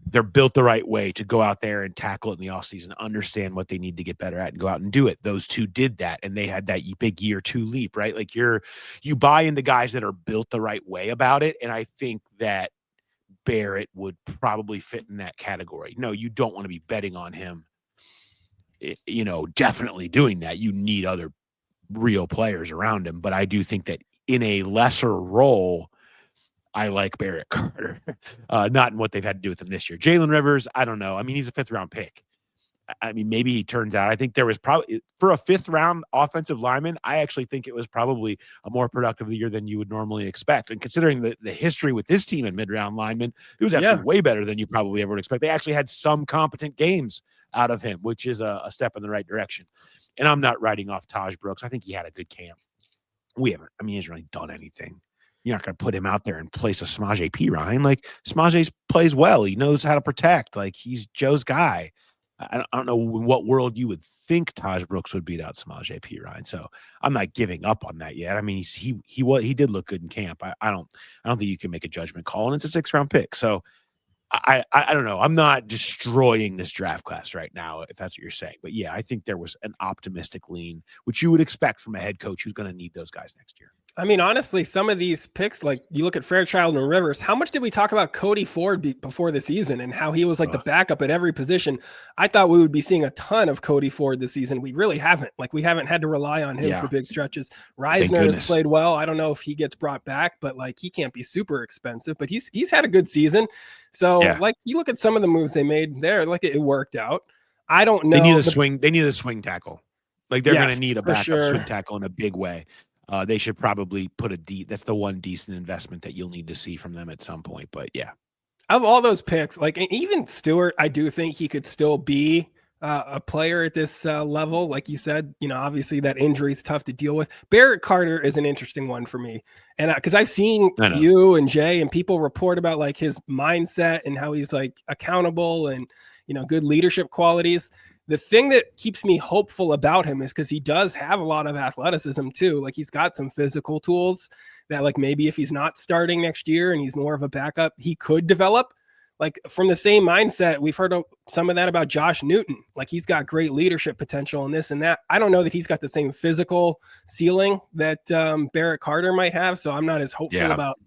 They're built the right way to go out there and tackle it in the offseason, understand what they need to get better at and go out and do it. Those two did that, and they had that big year 2 leap, right? Like you buy into guys that are built the right way about it. And I think that Barrett would probably fit in that category. No, you don't want to be betting on him, definitely doing that. You need other real players around him. But I do think that in a lesser role, I like Barrett Carter, not in what they've had to do with him this year. Jalen Rivers, I don't know. I mean, he's a 5th-round pick. I mean, maybe he turns out. I think there was probably, for a 5th-round offensive lineman, I actually think it was probably a more productive year than you would normally expect. And considering the history with this team in mid-round linemen, it was actually way better than you probably ever would expect. They actually had some competent games out of him, which is a step in the right direction. And I'm not writing off Taj Brooks. I think he had a good camp. He hasn't really done anything. You're not going to put him out there in place of Samaje Perine. Like, Samaje plays well. He knows how to protect. Like, he's Joe's guy. I don't know in what world you would think Taj Brooks would beat out Samaje Perine. So I'm not giving up on that yet. I mean, he did look good in camp. I don't think you can make a judgment call, and it's a 6th-round pick. So I don't know. I'm not destroying this draft class right now, if that's what you're saying. But yeah, I think there was an optimistic lean, which you would expect from a head coach who's going to need those guys next year. I mean, honestly, some of these picks, like you look at Fairchild and Rivers, how much did we talk about Cody Ford before the season and how he was like the backup at every position? I thought we would be seeing a ton of Cody Ford this season. We really haven't. Like, we haven't had to rely on him for big stretches. Reisner has played well. I don't know if he gets brought back, but like, he can't be super expensive, but he's had a good season. So like, you look at some of the moves they made there, like it worked out. I don't know. They need a swing tackle. Like, they're going to need a backup swing tackle in a big way. They should probably put that's the one decent investment that you'll need to see from them at some point. But yeah, of all those picks, like even Stewart, I do think he could still be a player at this level. Like you said, obviously that injury is tough to deal with. Barrett Carter is an interesting one for me. And because I've seen you and Jay and people report about like his mindset and how he's like accountable and, good leadership qualities. The thing that keeps me hopeful about him is because he does have a lot of athleticism too. Like, he's got some physical tools that, like, maybe if he's not starting next year and he's more of a backup, he could develop. Like, from the same mindset, we've heard some of that about Josh Newton. Like, he's got great leadership potential and this and that. I don't know that he's got the same physical ceiling that Barrett Carter might have. So I'm not as hopeful about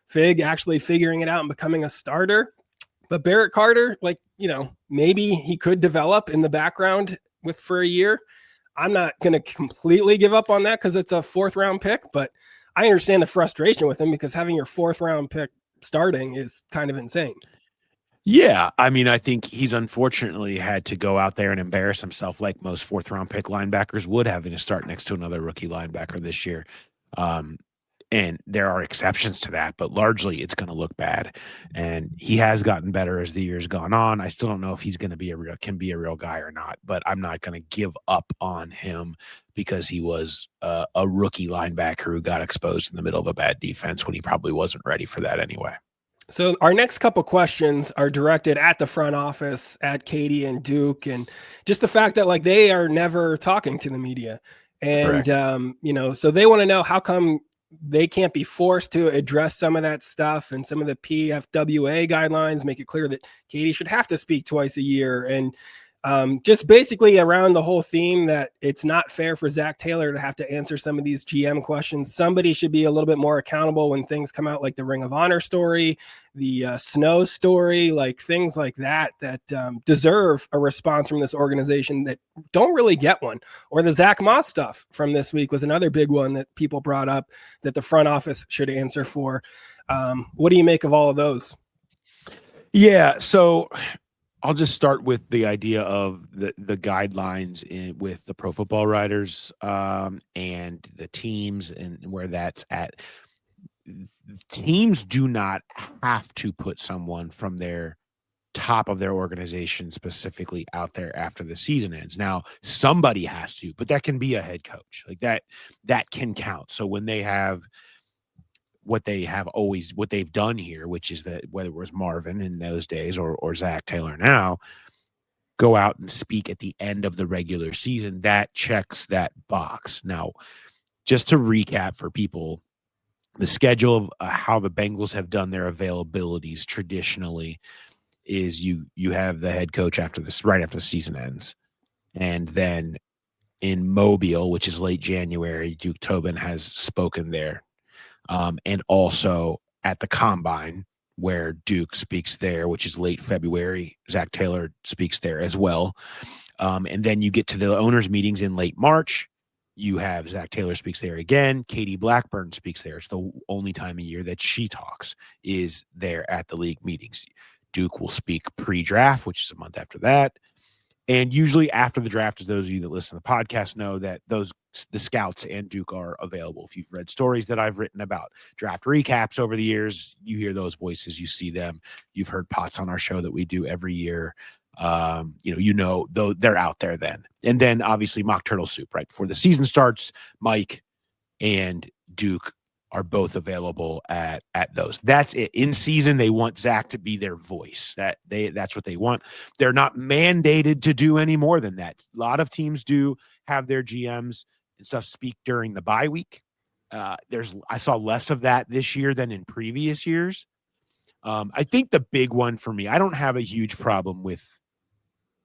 Fig actually figuring it out and becoming a starter. But Barrett Carter, like, maybe he could develop in the background for a year. I'm not going to completely give up on that because it's a 4th-round pick, but I understand the frustration with him because having your 4th-round pick starting is kind of insane. Yeah, I mean, I think he's unfortunately had to go out there and embarrass himself like most 4th-round pick linebackers would, having to start next to another rookie linebacker this year. And there are exceptions to that, but largely it's going to look bad. And he has gotten better as the year's gone on. I still don't know if he's going to can be a real guy or not, but I'm not going to give up on him because he was a rookie linebacker who got exposed in the middle of a bad defense when he probably wasn't ready for that anyway. So our next couple questions are directed at the front office, at Katie and Duke, and just the fact that like they are never talking to the media. And, so they want to know how come they can't be forced to address some of that stuff and some of the PFWA guidelines, make it clear that Katie should have to speak twice a year. And just basically around the whole theme that it's not fair for Zach Taylor to have to answer some of these GM questions. Somebody should be a little bit more accountable when things come out like the Ring of Honor story, the Snow story, like things like that deserve a response from this organization that don't really get one. Or the Zach Moss stuff from this week was another big one that people brought up that the front office should answer for. What do you make of all of those? Yeah, so I'll just start with the idea of the guidelines with the Pro Football Writers and the teams and where that's at. Teams do not have to put someone from their top of their organization specifically out there after the season ends. Now, somebody has to, but that can be a head coach. Like that can count. So when they have what they've done here, which is that whether it was Marvin in those days or Zach Taylor now, go out and speak at the end of the regular season, that checks that box. Now, just to recap for people, the schedule of how the Bengals have done their availabilities traditionally is you have the head coach right after the season ends. And then in Mobile, which is late January, Duke Tobin has spoken there. And also at the Combine, where Duke speaks there, which is late February. Zach Taylor speaks there as well. And then you get to the owners' meetings in late March. You have Zach Taylor speaks there again. Katie Blackburn speaks there. It's the only time a year that she talks is there at the league meetings. Duke will speak pre-draft, which is a month after that. And usually after the draft, as those of you that listen to the podcast know, that the scouts and Duke are available. If you've read stories that I've written about draft recaps over the years, you hear those voices, you see them. You've heard Potts on our show that we do every year. Though they're out there then. And then obviously Mock Turtle Soup, right before the season starts, Mike and Duke are both available at those. That's it. In season, they want Zach to be their voice. That's what they want. They're not mandated to do any more than that. A lot of teams do have their GMs and stuff speak during the bye week. I saw less of that this year than in previous years. I think the big one for me, I don't have a huge problem with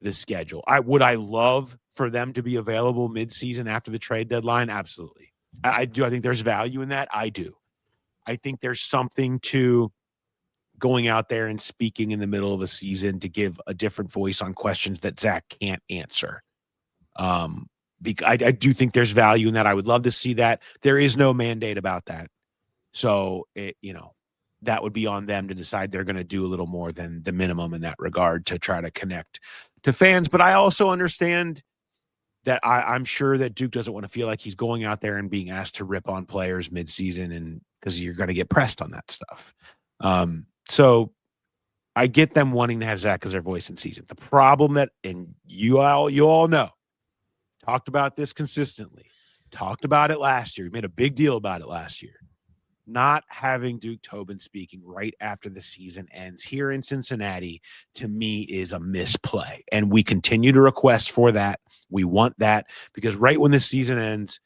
the schedule. I love for them to be available mid-season after the trade deadline? Absolutely. I do. I think there's value in that. I do. I think there's something to going out there and speaking in the middle of a season to give a different voice on questions that Zach can't answer. I do think there's value in that. I would love to see that. There is no mandate about that. So, that would be on them to decide they're going to do a little more than the minimum in that regard to try to connect to fans. But I also understand that I'm sure that Duke doesn't want to feel like he's going out there and being asked to rip on players midseason, and because you're going to get pressed on that stuff. So I get them wanting to have Zach as their voice in season. The problem that, and you all know, talked about this consistently, talked about it last year. We made a big deal about it last year. Not having Duke Tobin speaking right after the season ends here in Cincinnati, to me, is a misplay. And we continue to request for that. We want that because right when the season ends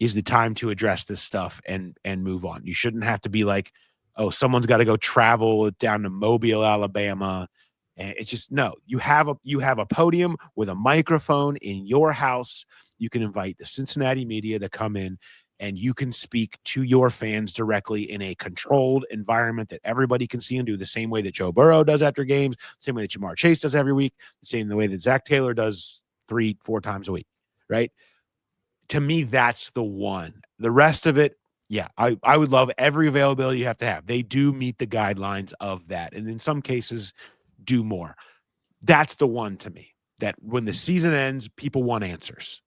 is the time to address this stuff and move on. You shouldn't have to be like, oh, someone's got to go travel down to Mobile, Alabama. And it's just, no, you have a podium with a microphone in your house. You can invite the Cincinnati media to come in, and you can speak to your fans directly in a controlled environment that everybody can see and do, the same way that Joe Burrow does after games, the same way that Jamar Chase does every week, the same way that Zach Taylor does 3-4 times a week, right? To me, that's the one. The rest of it, yeah, I would love every availability you have to have. They do meet the guidelines of that, and in some cases do more. That's the one to me, that when the season ends, people want answers.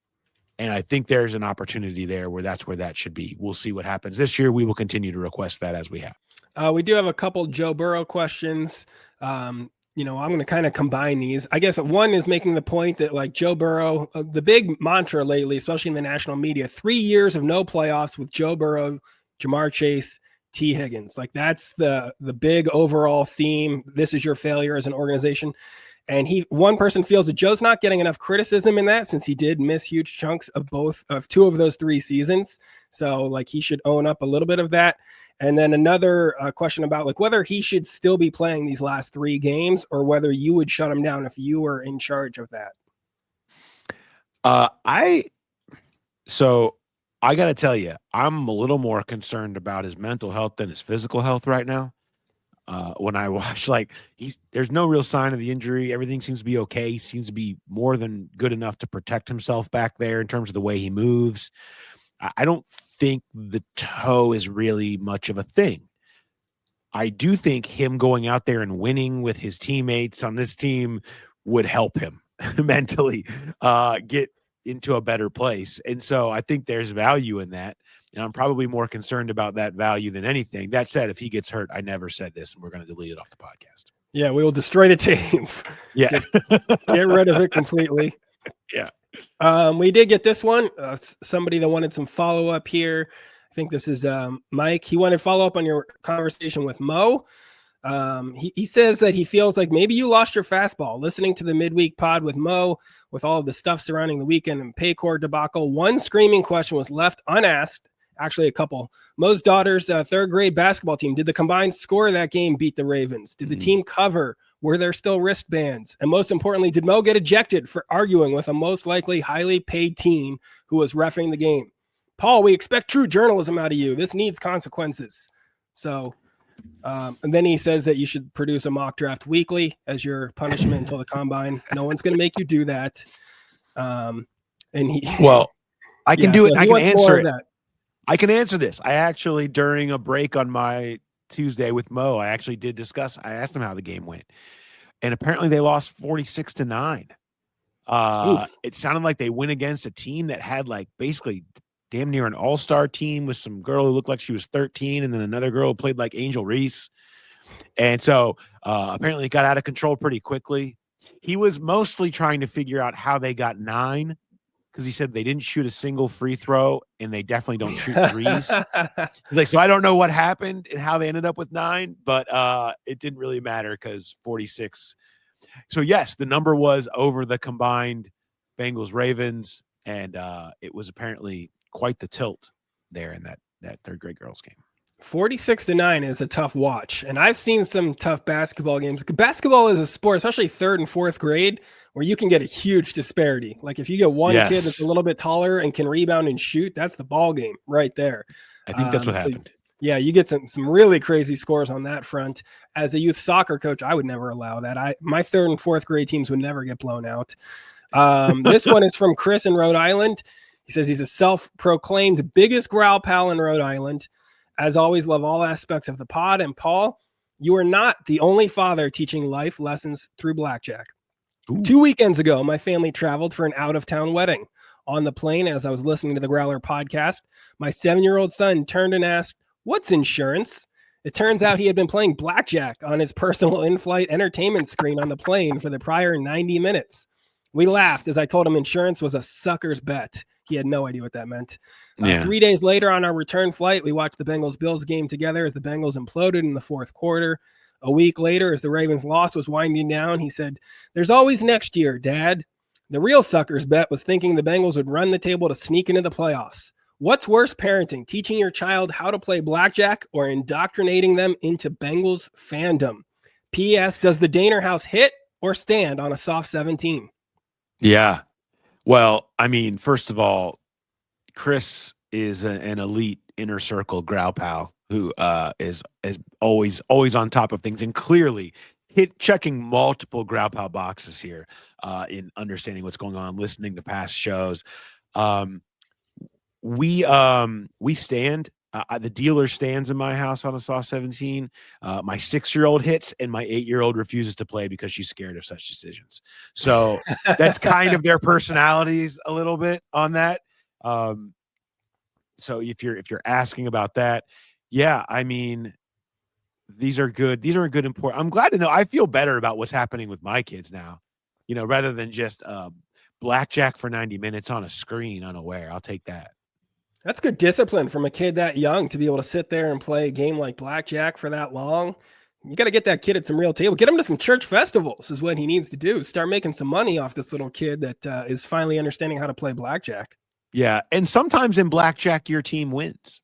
And I think there's an opportunity there where that's where that should be. We'll see what happens this year. We will continue to request that as we have. We do have a couple Joe Burrow questions. I'm going to kind of combine these. I guess one is making the point that, like, Joe Burrow, the big mantra lately, especially in the national media, 3 years of no playoffs with Joe Burrow, Jamar Chase, T. Higgins. Like, that's the big overall theme. This is your failure as an organization. And one person feels that Joe's not getting enough criticism in that, since he did miss huge chunks of two of those 3 seasons. So, like, he should own up a little bit of that. And then another question about, like, whether he should still be playing these last 3 games or whether you would shut him down if you were in charge of that. I got to tell you, I'm a little more concerned about his mental health than his physical health right now. When I watch, like, there's no real sign of the injury. Everything seems to be okay. He seems to be more than good enough to protect himself back there in terms of the way he moves. I don't think the toe is really much of a thing. I do think him going out there and winning with his teammates on this team would help him mentally get into a better place. And so I think there's value in that. And I'm probably more concerned about that value than anything. That said, if he gets hurt, I never said this, and we're going to delete it off the podcast. Yeah, we will destroy the tape. Yeah. Just get rid of it completely. Yeah. We did get this one. Somebody that wanted some follow-up here. I think this is Mike. He wanted follow-up on your conversation with Mo. He says that he feels like maybe you lost your fastball. Listening to the midweek pod with Mo, with all of the stuff surrounding the weekend and Paycor debacle, one screaming question was left unasked. Actually, a couple. Mo's daughter's third grade basketball team. Did the combined score of that game beat the Ravens? Did the team cover? Were there still wristbands? And most importantly, did Mo get ejected for arguing with a most likely highly paid team who was reffing the game? Paul, we expect true journalism out of you. This needs consequences. So And then he says that you should produce a mock draft weekly as your punishment until the combine. No one's going to make you do that. And I can do it. I can answer it. That. I can answer this. I actually, during a break on my Tuesday with Mo, I actually did discuss. I asked him how the game went, and apparently they lost 46-9. It sounded like they went against a team that had like basically damn near an all-star team with some girl who looked like she was 13, and then another girl who played like Angel Reese. And so apparently it got out of control pretty quickly. He was mostly trying to figure out how they got 9. Because he said they didn't shoot a single free throw and they definitely don't shoot threes. He's like, so I don't know what happened and how they ended up with 9, but it didn't really matter because 46. So yes, the number was over the combined Bengals Ravens, and it was apparently quite the tilt there in that third grade girls game. 46-9 is a tough watch. And I've seen some tough basketball games. Basketball is a sport, especially third and fourth grade, where you can get a huge disparity. Like if you get one kid that's a little bit taller and can rebound and shoot, that's the ball game right there. I think that's what happened. Yeah, you get some really crazy scores on that front. As a youth soccer coach, I would never allow that. My third and fourth grade teams would never get blown out. This one is from Chris in Rhode Island. He says he's a self-proclaimed biggest Growl Pal in Rhode Island. As always, love all aspects of the pod. And Paul, you are not the only father teaching life lessons through blackjack. Ooh. 2 weekends ago, my family traveled for an out-of-town wedding. On the plane, as I was listening to the Growler podcast, my 7-year-old son turned and asked, "What's insurance?" It turns out he had been playing blackjack on his personal in-flight entertainment screen on the plane for the prior 90 minutes. We laughed as I told him insurance was a sucker's bet. He had no idea what that meant. 3 days later on our return flight, we watched the Bengals-Bills game together as the Bengals imploded in the fourth quarter. A week later, as the Ravens' loss was winding down, he said, "There's always next year, Dad." The real sucker's bet was thinking the Bengals would run the table to sneak into the playoffs. What's worse parenting, teaching your child how to play blackjack or indoctrinating them into Bengals fandom? P.S. Does the Daner house hit or stand on a soft 17? Yeah. Well, I mean, first of all, Chris is an elite inner circle Growl Pal who is always on top of things and clearly checking multiple Growl Pal boxes here in understanding what's going on, listening to past shows. We stand. The dealer stands in my house on a soft 17. My 6-year-old hits and my 8-year-old refuses to play because she's scared of such decisions. So that's kind of their personalities a little bit on that. So if you're asking about that, yeah, I mean, these are good. These are good important. I'm glad to know. I feel better about what's happening with my kids now, rather than just blackjack for 90 minutes on a screen unaware. I'll take that. That's good discipline from a kid that young to be able to sit there and play a game like blackjack for that long. You got to get that kid at some real table. Get him to some church festivals is what he needs to do. Start making some money off this little kid that is finally understanding how to play blackjack. Yeah, and sometimes in blackjack, your team wins.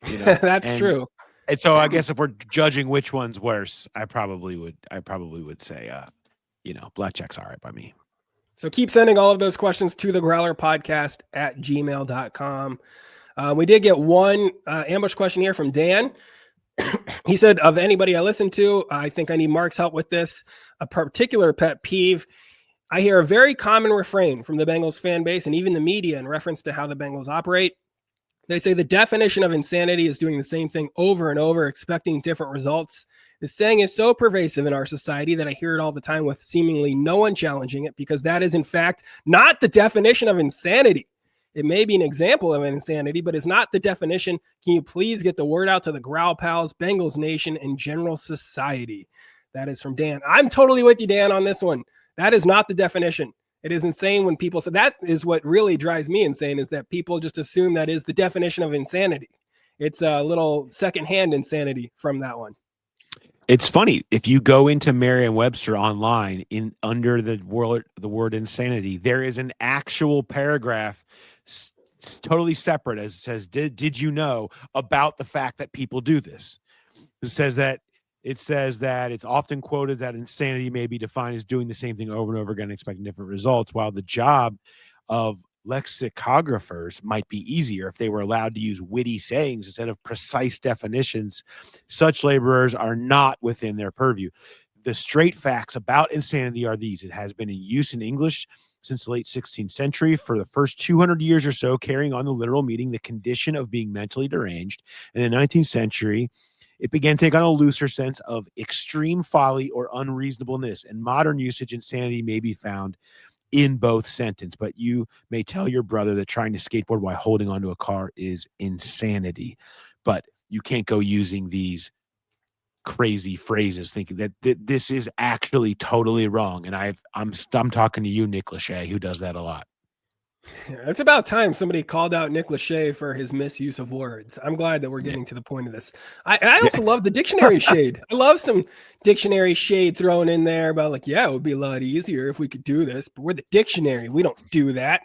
That's true. And so I guess if we're judging which one's worse, I probably would say, blackjack's all right by me. So keep sending all of those questions to the Growler podcast at gmail.com. We did get one ambush question here from Dan. He said, of anybody I listen to, I think I need Mark's help with this. A particular pet peeve. I hear a very common refrain from the Bengals fan base and even the media in reference to how the Bengals operate. They say the definition of insanity is doing the same thing over and over, expecting different results. This saying is so pervasive in our society that I hear it all the time with seemingly no one challenging it, because that is, in fact, not the definition of insanity. It may be an example of an insanity, but it's not the definition. Can you please get the word out to the Growl Pals, Bengals Nation, and general society? That is from Dan. I'm totally with you, Dan, on this one. That is not the definition. It is insane when people say that. Is what really drives me insane, is that people just assume that is the definition of insanity. It's a little secondhand insanity from that one. It's funny, if you go into Merriam-Webster online under the word insanity, there is an actual paragraph totally separate as it says, did you know about the fact that people do this? It says that it's often quoted that insanity may be defined as doing the same thing over and over again, expecting different results, while the job of lexicographers might be easier if they were allowed to use witty sayings instead of precise definitions. Such laborers are not within their purview. The straight facts about insanity are these. It has been in use in English since the late 16th century for the first 200 years or so, carrying on the literal meaning, the condition of being mentally deranged. In the 19th century, it began to take on a looser sense of extreme folly or unreasonableness. In modern usage, insanity may be found in both sentence, but you may tell your brother that trying to skateboard while holding onto a car is insanity. But you can't go using these crazy phrases thinking that this is actually totally wrong. And I'm talking to you, Nick Lachey, who does that a lot. It's about time somebody called out Nick Lachey for his misuse of words. I'm glad that we're getting to the point of this. I also love the dictionary shade. I love some dictionary shade thrown in there about like, yeah, it would be a lot easier if we could do this, but we're the dictionary. We don't do that.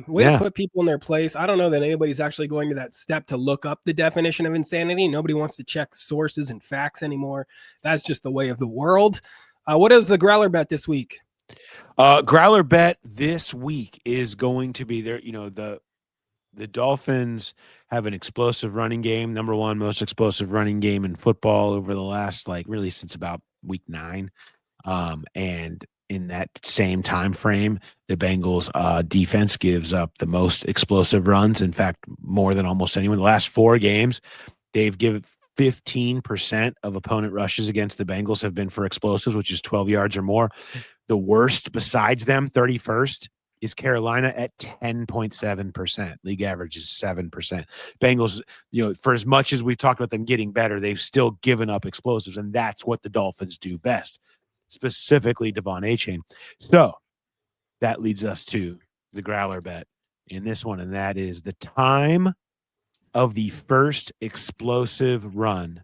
Way to put people in their place. I don't know that anybody's actually going to that step to look up the definition of insanity. Nobody wants to check sources and facts anymore. That's just the way of the world. What is the Growler bet this week? Growler bet this week is going to be there. You know, the Dolphins have an explosive running game, number one most explosive running game in football over the last, like, really since about week 9. And in that same time frame, the Bengals defense gives up the most explosive runs. In fact, more than almost anyone. The last 4 games, they've given 15% of opponent rushes against the Bengals have been for explosives, which is 12 yards or more. The worst besides them, 31st, is Carolina at 10.7%. League average is 7%. Bengals, you know, for as much as we've talked about them getting better, they've still given up explosives, and that's what the Dolphins do best, specifically Devon Achane. So that leads us to the Growler bet in this one, and that is the time of the first explosive run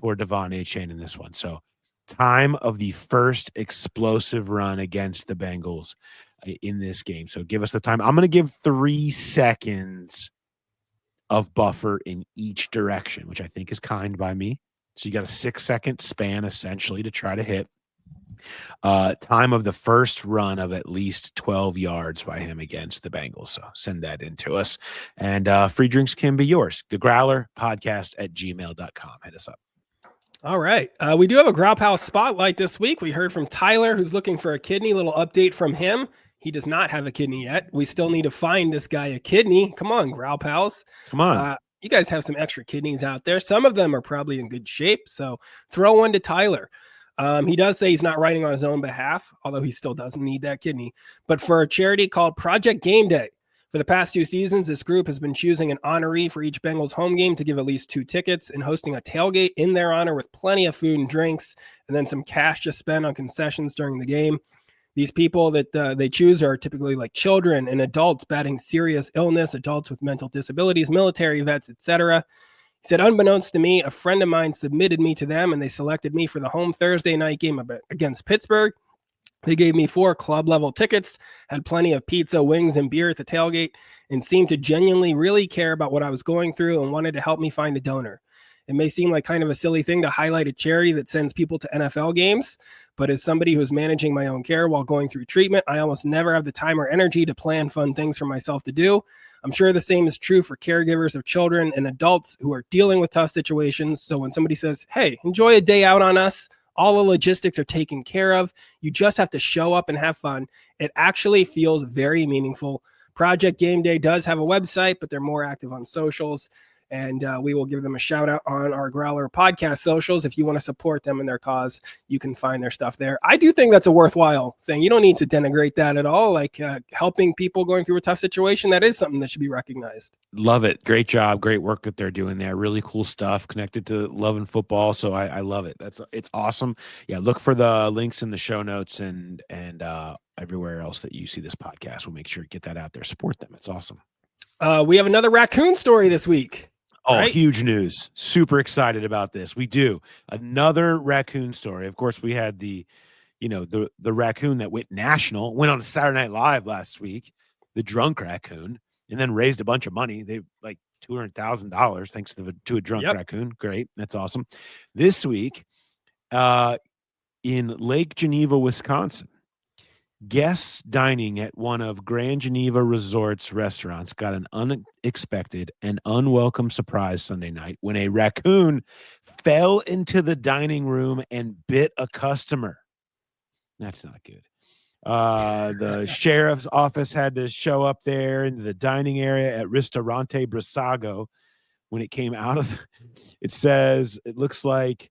for Devon Achane in this one. So time of the first explosive run against the Bengals in this game. So give us the time. I'm going to give 3 seconds of buffer in each direction, which I think is kind by me. So you got a 6-second span essentially to try to hit. Time of the first run of at least 12 yards by him against the Bengals. So send that in to us. And free drinks can be yours. The Growler podcast at gmail.com. Hit us up. All right. We do have a Growl Pal Spotlight this week. We heard from Tyler, who's looking for a kidney. Little update from him. He does not have a kidney yet. We still need to find this guy a kidney. Come on, Growl Pals. Come on. You guys have some extra kidneys out there. Some of them are probably in good shape. So throw one to Tyler. He does say he's not writing on his own behalf, although he still doesn't need that kidney, but for a charity called Project Game Day. For the past 2 seasons, this group has been choosing an honoree for each Bengals home game to give at least 2 tickets and hosting a tailgate in their honor with plenty of food and drinks, and then some cash to spend on concessions during the game. These people that they choose are typically like children and adults battling serious illness, adults with mental disabilities, military vets, etc. He said, unbeknownst to me, a friend of mine submitted me to them, and they selected me for the home Thursday night game against Pittsburgh. They gave me 4 club-level tickets, had plenty of pizza, wings, and beer at the tailgate, and seemed to genuinely really care about what I was going through and wanted to help me find a donor. It may seem like kind of a silly thing to highlight a charity that sends people to NFL games, but as somebody who's managing my own care while going through treatment, I almost never have the time or energy to plan fun things for myself to do. I'm sure the same is true for caregivers of children and adults who are dealing with tough situations. So when somebody says, hey, enjoy a day out on us, all the logistics are taken care of. You just have to show up and have fun. It actually feels very meaningful. Project Game Day does have a website, but they're more active on socials. And we will give them a shout out on our Growler podcast socials. If you want to support them in their cause, you can find their stuff there. I do think that's a worthwhile thing. You don't need to denigrate that at all. Like helping people going through a tough situation, that is something that should be recognized. Love it. Great job. Great work that they're doing there. Really cool stuff connected to love and football. So I love it. It's awesome. Yeah. Look for the links in the show notes and everywhere else that you see this podcast. We'll make sure to get that out there. Support them. It's awesome. We have another raccoon story this week. Oh, right? Huge news. Super excited about this. We do. Another raccoon story. Of course, we had the raccoon that went national, went on Saturday Night Live last week, the drunk raccoon, and then raised a bunch of money. They like $200,000 thanks to a drunk raccoon. Great. That's awesome. This week in Lake Geneva, Wisconsin, Guests dining at one of Grand Geneva Resort's restaurants got an unexpected and unwelcome surprise Sunday night when a raccoon fell into the dining room and bit a customer. That's not good. The sheriff's office had to show up there in the dining area at Ristorante Brissago when it came out of it says it looks like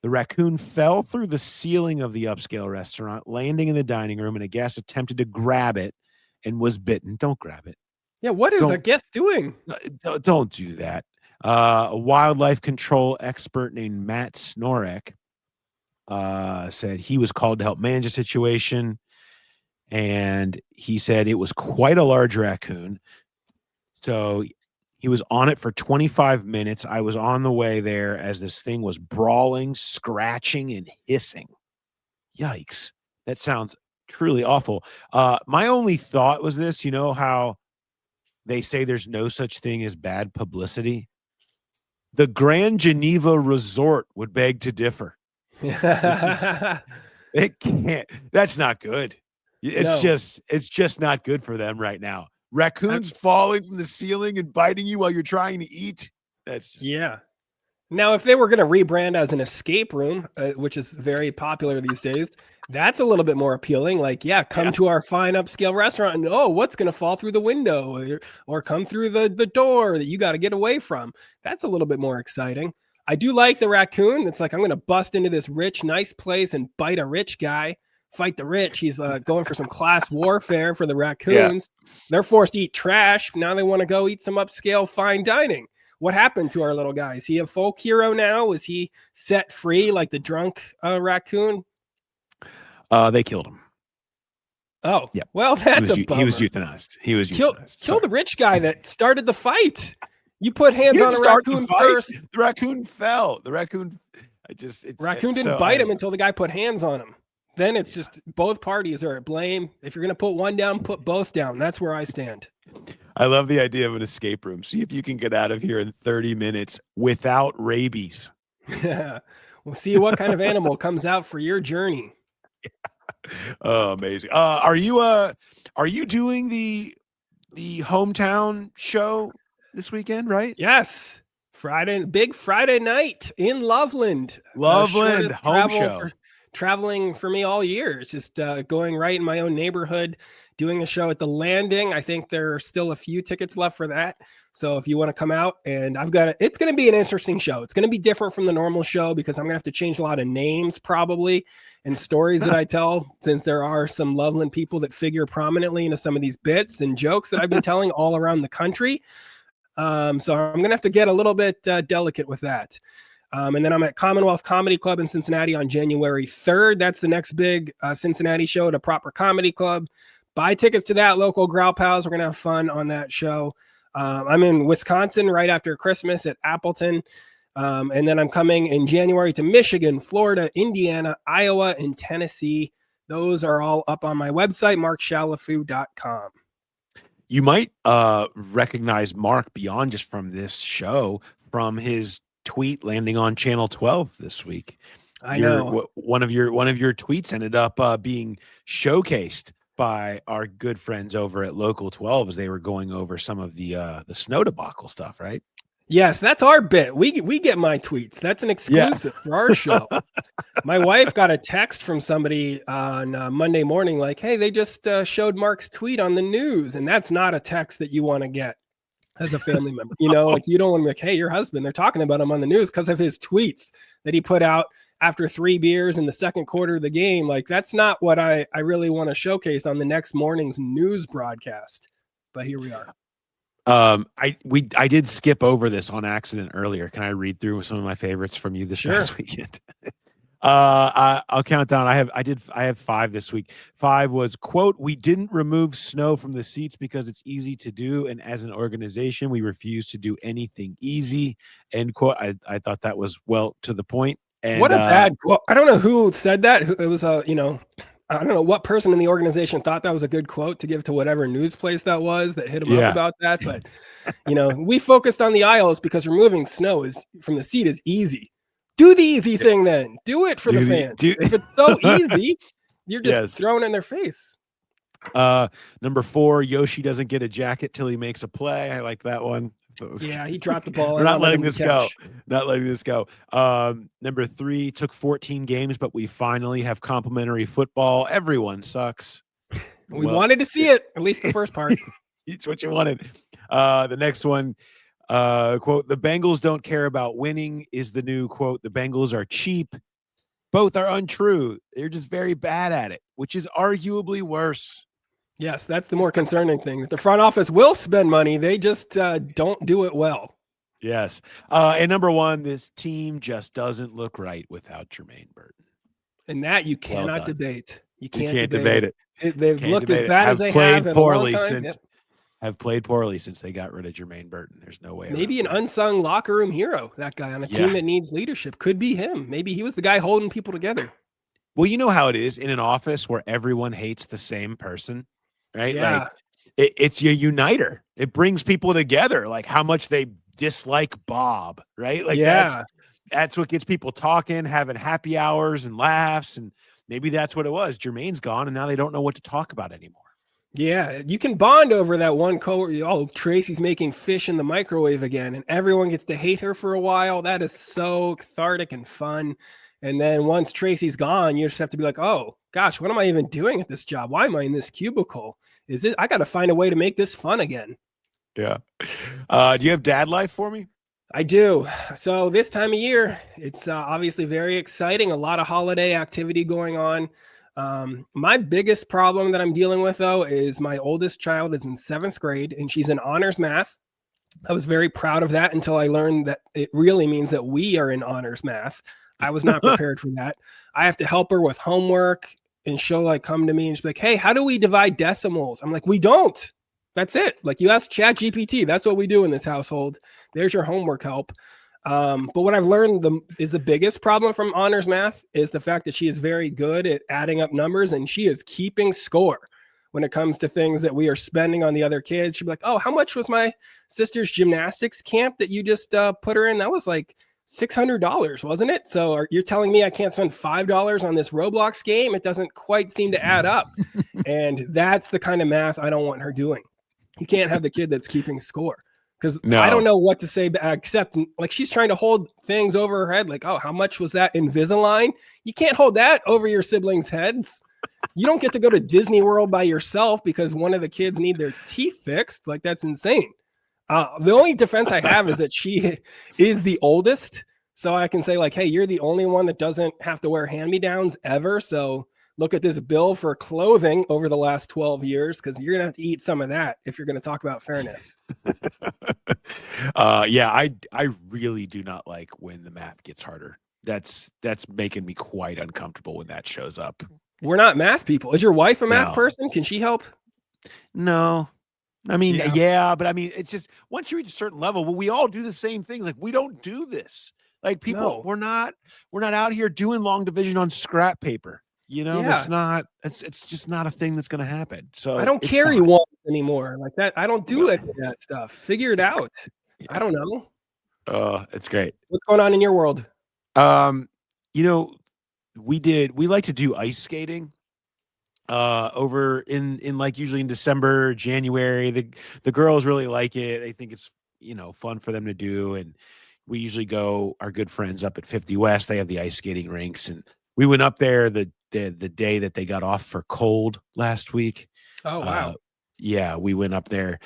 the raccoon fell through the ceiling of the upscale restaurant, landing in the dining room, and a guest attempted to grab it and was bitten. Don't grab it. Yeah, what is a guest doing? Don't do that. A wildlife control expert named Matt Snorek said he was called to help manage the situation, and he said it was quite a large raccoon. So he was on it for 25 minutes. I was on the way there as this thing was brawling, scratching, and hissing. Yikes. That sounds truly awful. My only thought was this, you know how they say there's no such thing as bad publicity? The Grand Geneva Resort would beg to differ. It can't. That's not good. It's just not good for them right now. Raccoons falling from the ceiling and biting you while you're trying to eat. That's just Now, if they were going to rebrand as an escape room, which is very popular these days, that's a little bit more appealing. Like, come to our fine upscale restaurant and what's going to fall through the window or come through the door that you got to get away from. That's a little bit more exciting. I do like the raccoon. It's like, I'm going to bust into this rich, nice place and bite a rich guy. Fight the rich. He's going for some class warfare for the raccoons. They're forced to eat trash. Now they want to go eat some upscale fine dining. What happened to our little guy? Is he a folk hero now? Was he set free like the drunk raccoon? They killed him. Oh, yeah. Well, that's a bummer. He was euthanized. Kill the rich guy that started the fight. You put hands on a raccoon first. The raccoon fell. The raccoon. Raccoon didn't bite him until the guy put hands on him. Then it's just both parties are at blame. If you're going to put one down, put both down. That's where I stand. I love the idea of an escape room. See if you can get out of here in 30 minutes without rabies. We'll see what kind of animal comes out for your journey. Oh, amazing. Are you doing the hometown show this weekend, right? Yes. Big Friday night in Loveland. Loveland home show. Traveling for me all year. It's just going right in my own neighborhood, doing a show at the Landing. I think there are still a few tickets left for that. So if you want to come out, and it's going to be an interesting show. It's going to be different from the normal show because I'm going to have to change a lot of names probably and stories that I tell, since there are some Loveland people that figure prominently into some of these bits and jokes that I've been telling all around the country. So I'm going to have to get a little bit delicate with that. And then I'm at Commonwealth Comedy Club in Cincinnati on January 3rd. That's the next big Cincinnati show at a proper comedy club. Buy tickets to that, local Growl Pals. We're going to have fun on that show. I'm in Wisconsin right after Christmas at Appleton. And then I'm coming in January to Michigan, Florida, Indiana, Iowa, and Tennessee. Those are all up on my website, markshalafu.com. You might recognize Mark beyond just from this show, from his tweet landing on Channel 12 this week. I know one of your tweets ended up being showcased by our good friends over at Local 12 as they were going over some of the snow debacle stuff, right? Yes, that's our bit. We get my tweets. That's an exclusive for our show. My wife got a text from somebody on Monday morning like, hey, they just showed Mark's tweet on the news. And that's not a text that you want to get as a family member. You know, like you don't want to be like, hey, your husband, they're talking about him on the news because of his tweets that he put out after 3 beers in the second quarter of the game. Like, that's not what I really want to showcase on the next morning's news broadcast. But here we are. I did skip over this on accident earlier. Can I read through some of my favorites from you this past weekend? I'll count down. I have 5 this week. 5 was, quote, we didn't remove snow from the seats because it's easy to do, and as an organization we refuse to do anything easy, end quote. I thought that was well to the point. And what a bad quote. I don't know who said that. It was I don't know what person in the organization thought that was a good quote to give to whatever news place that was that hit him up about that. But, we focused on the aisles because removing snow from the seat is easy. Do the easy thing then. Do it for the fans. If it's so easy, You're just throwing it in their face. Number 4, Yoshi doesn't get a jacket till he makes a play. I like that one. Yeah, he dropped the ball. We're not letting this go. Not letting this go. Number 3, took 14 games, but we finally have complimentary football. Everyone sucks. We wanted to see it, at least the first part. It's what you wanted. The next one, quote, the Bengals don't care about winning is the new quote. The Bengals are cheap. Both are untrue. They're just very bad at it, which is arguably worse. Yes, that's the more concerning thing. That the front office will spend money. They just don't do it well. Yes. And number 1, this team just doesn't look right without Jermaine Burton. And that you cannot debate. You can't debate it. They've looked as bad as they have in a long time. Have played poorly since they got rid of Jermaine Burton. There's no way. Maybe an unsung locker room hero, that guy on a team that needs leadership. Could be him. Maybe he was the guy holding people together. Well, you know how it is in an office where everyone hates the same person, right? Yeah. Like it's a uniter. It brings people together, like how much they dislike Bob, right? Like that's what gets people talking, having happy hours and laughs. And maybe that's what it was. Jermaine's gone and now they don't know what to talk about anymore. Yeah, you can bond over that one coworker. Oh, Tracy's making fish in the microwave again, and everyone gets to hate her for a while. That is so cathartic and fun. And then once Tracy's gone, you just have to be like, oh, gosh, what am I even doing at this job? Why am I in this cubicle? I got to find a way to make this fun again. Yeah. Do you have dad life for me? I do. So this time of year, it's obviously very exciting. A lot of holiday activity going on. My biggest problem that I'm dealing with, though, is my oldest child is in 7th grade and she's in honors math. I was very proud of that until I learned that it really means that we are in honors math. I was not prepared for that. I have to help her with homework and she'll like come to me and she's like, hey, how do we divide decimals? I'm like, we don't. That's it. Like you ask ChatGPT. That's what we do in this household. There's your homework help. But what I've learned is the biggest problem from honors math is the fact that she is very good at adding up numbers and she is keeping score when it comes to things that we are spending on the other kids. She'd be like, oh, how much was my sister's gymnastics camp that you just put her in? That was like $600, wasn't it? So you're telling me I can't spend $5 on this Roblox game? It doesn't quite seem to add up. And that's the kind of math I don't want her doing. You can't have the kid that's keeping score. Because I don't know what to say, except like she's trying to hold things over her head. Like, oh, how much was that Invisalign? You can't hold that over your siblings' heads. You don't get to go to Disney World by yourself because one of the kids need their teeth fixed. Like, that's insane. The only defense I have is that she is the oldest. So I can say like, hey, you're the only one that doesn't have to wear hand-me-downs ever. So look at this bill for clothing over the last 12 years because you're going to have to eat some of that if you're going to talk about fairness. I really do not like when the math gets harder. That's making me quite uncomfortable when that shows up. We're not math people. Is your wife a math person? Can she help? No. I mean, but I mean, it's just once you reach a certain level, well, we all do the same thing. Like we don't do this. Like people, we're not out here doing long division on scrap paper. You know, it's just not a thing that's going to happen. So I don't carry one anymore like that. I don't do any of that stuff. Figure it out. I don't know. Oh, it's great. What's going on in your world? You know, we like to do ice skating over in like usually in December, January. The girls really like it. They think it's, you know, fun for them to do. And we usually go, our good friends up at 50 West, they have the ice skating rinks, and we went up there the day that they got off for cold last week. Oh, wow. We went up there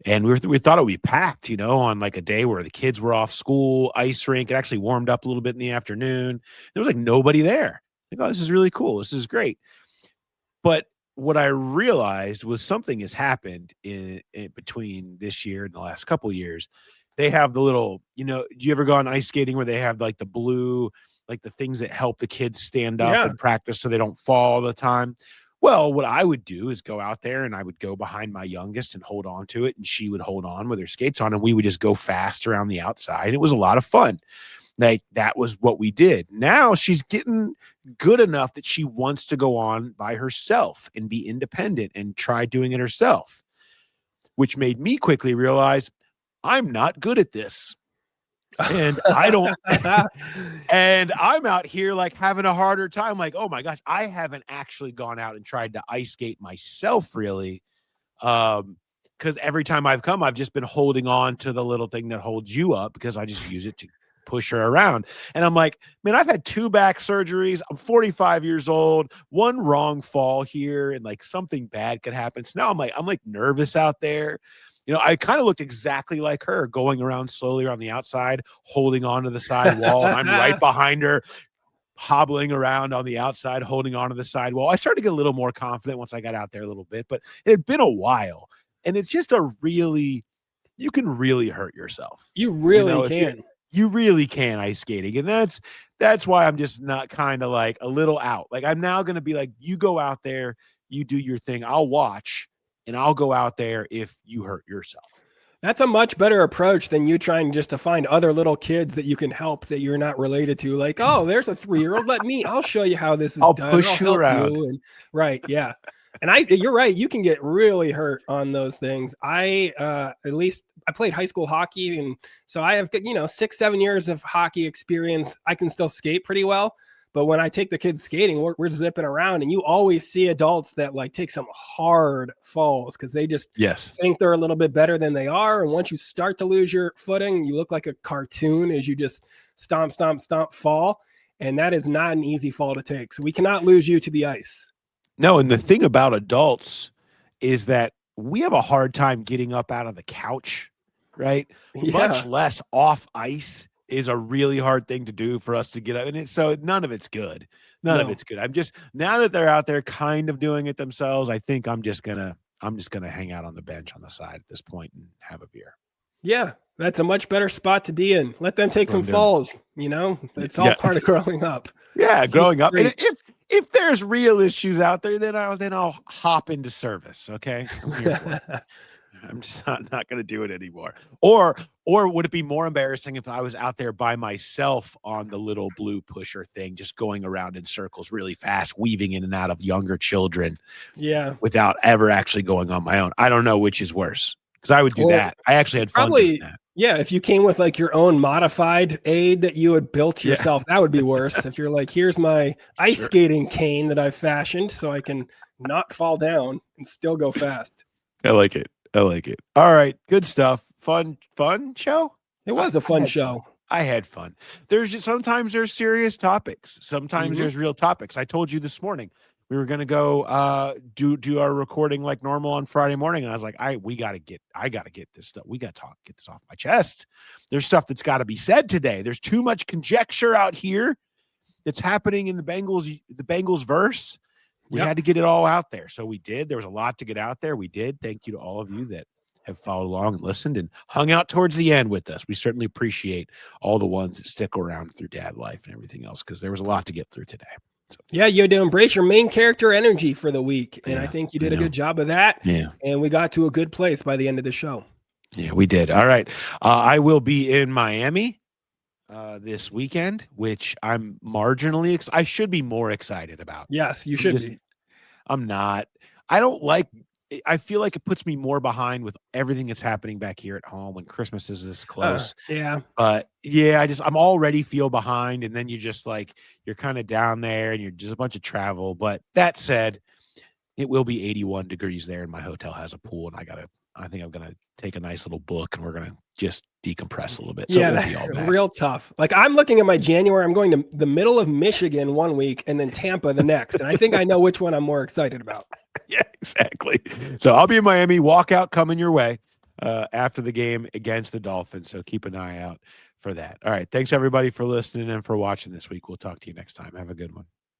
and we thought it would be packed, you know, on like a day where the kids were off school, ice rink. It actually warmed up a little bit in the afternoon. There was like nobody there. Like, oh, this is really cool. This is great. But what I realized was something has happened in between this year and the last couple of years. They have the little, you know, do you ever go on ice skating where they have like the blue, like the things that help the kids stand up and practice so they don't fall all the time? Well, what I would do is go out there and I would go behind my youngest and hold on to it, and she would hold on with her skates on, and we would just go fast around the outside. It was a lot of fun. Like that was what we did. Now she's getting good enough that she wants to go on by herself and be independent and try doing it herself, which made me quickly realize I'm not good at this. And I don't, and I'm out here like having a harder time. Like, oh my gosh, I haven't actually gone out and tried to ice skate myself really. Because every time I've come, I've just been holding on to the little thing that holds you up because I just use it to push her around. And I'm like, man, I've had 2 back surgeries. I'm 45 years old, 1 wrong fall here, and like something bad could happen. So now I'm like nervous out there. I kind of looked exactly like her, going around slowly around the outside, holding on to the side wall. And I'm right behind her, hobbling around on the outside, holding on to the side wall. I started to get a little more confident once I got out there a little bit, but it had been a while. And it's just you can really hurt yourself. You really can. You really can ice skating. And that's why I'm just not kind of like a little out. Like I'm now going to be like, you go out there, you do your thing. I'll watch. And I'll go out there if you hurt yourself. That's a much better approach than you trying just to find other little kids that you can help that you're not related to. Like, oh, there's a 3-year-old. I'll show you how this is done. I'll push you around. Right. Yeah. And you're right. You can get really hurt on those things. I played high school hockey. And so I have, 6-7 years of hockey experience. I can still skate pretty well. But when I take the kids skating, we're zipping around, and you always see adults that like take some hard falls because they just think they're a little bit better than they are. And once you start to lose your footing, you look like a cartoon as you just stomp, fall. And that is not an easy fall to take. So we cannot lose you to the ice. No, and the thing about adults is that we have a hard time getting up out of the couch, right? Yeah. Much less off ice is a really hard thing to do for us to get up. And so none of it's good. None of it's good. I'm just, now that they're out there kind of doing it themselves, I think I'm just gonna hang out on the bench on the side at this point and have a beer. Yeah. That's a much better spot to be in. Let them take some falls, it's all part of growing up. Yeah. Growing up. And if there's real issues out there, then I'll hop into service. Okay. I'm here for it. I'm just not going to do it anymore. Or would it be more embarrassing if I was out there by myself on the little blue pusher thing, just going around in circles really fast, weaving in and out of younger children, without ever actually going on my own? I don't know which is worse, because I would do that. I actually had fun doing that. Yeah, if you came with like your own modified aid that you had built yourself, that would be worse. If you're like, here's my ice skating cane that I fashioned so I can not fall down and still go fast. I like it. All right. Good stuff. Fun show? It was a fun show. I had fun. Sometimes there's serious topics. Sometimes there's real topics. I told you this morning we were going to go do our recording like normal on Friday morning. And I was like, I got to get this stuff. We got to get this off my chest. There's stuff that's got to be said today. There's too much conjecture out here that's happening in the Bengals verse. We had to get it all out there. So we did. There was a lot to get out there. We did. Thank you to all of you that have followed along and listened and hung out towards the end with us. We certainly appreciate all the ones that stick around through dad life and everything else, because there was a lot to get through today. So. Yeah, you had to embrace your main character energy for the week. And I think you did a good job of that. Yeah. And we got to a good place by the end of the show. Yeah, we did. All right. I will be in Miami this weekend, which I'm marginally I should be more excited about. Yes, you should be. I'm not. I feel like it puts me more behind with everything that's happening back here at home when Christmas is this close. I'm already feel behind. And then you just like, you're kind of down there and you're just a bunch of travel. But that said, it will be 81 degrees there and my hotel has a pool, and I think I'm going to take a nice little book and we're going to just decompress a little bit. So it won't be all bad. Real tough. Like I'm looking at my January, I'm going to the middle of Michigan one week and then Tampa the next. And I think I know which one I'm more excited about. Yeah, exactly. So I'll be in Miami. Walkout coming your way after the game against the Dolphins. So keep an eye out for that. All right. Thanks everybody for listening and for watching this week. We'll talk to you next time. Have a good one.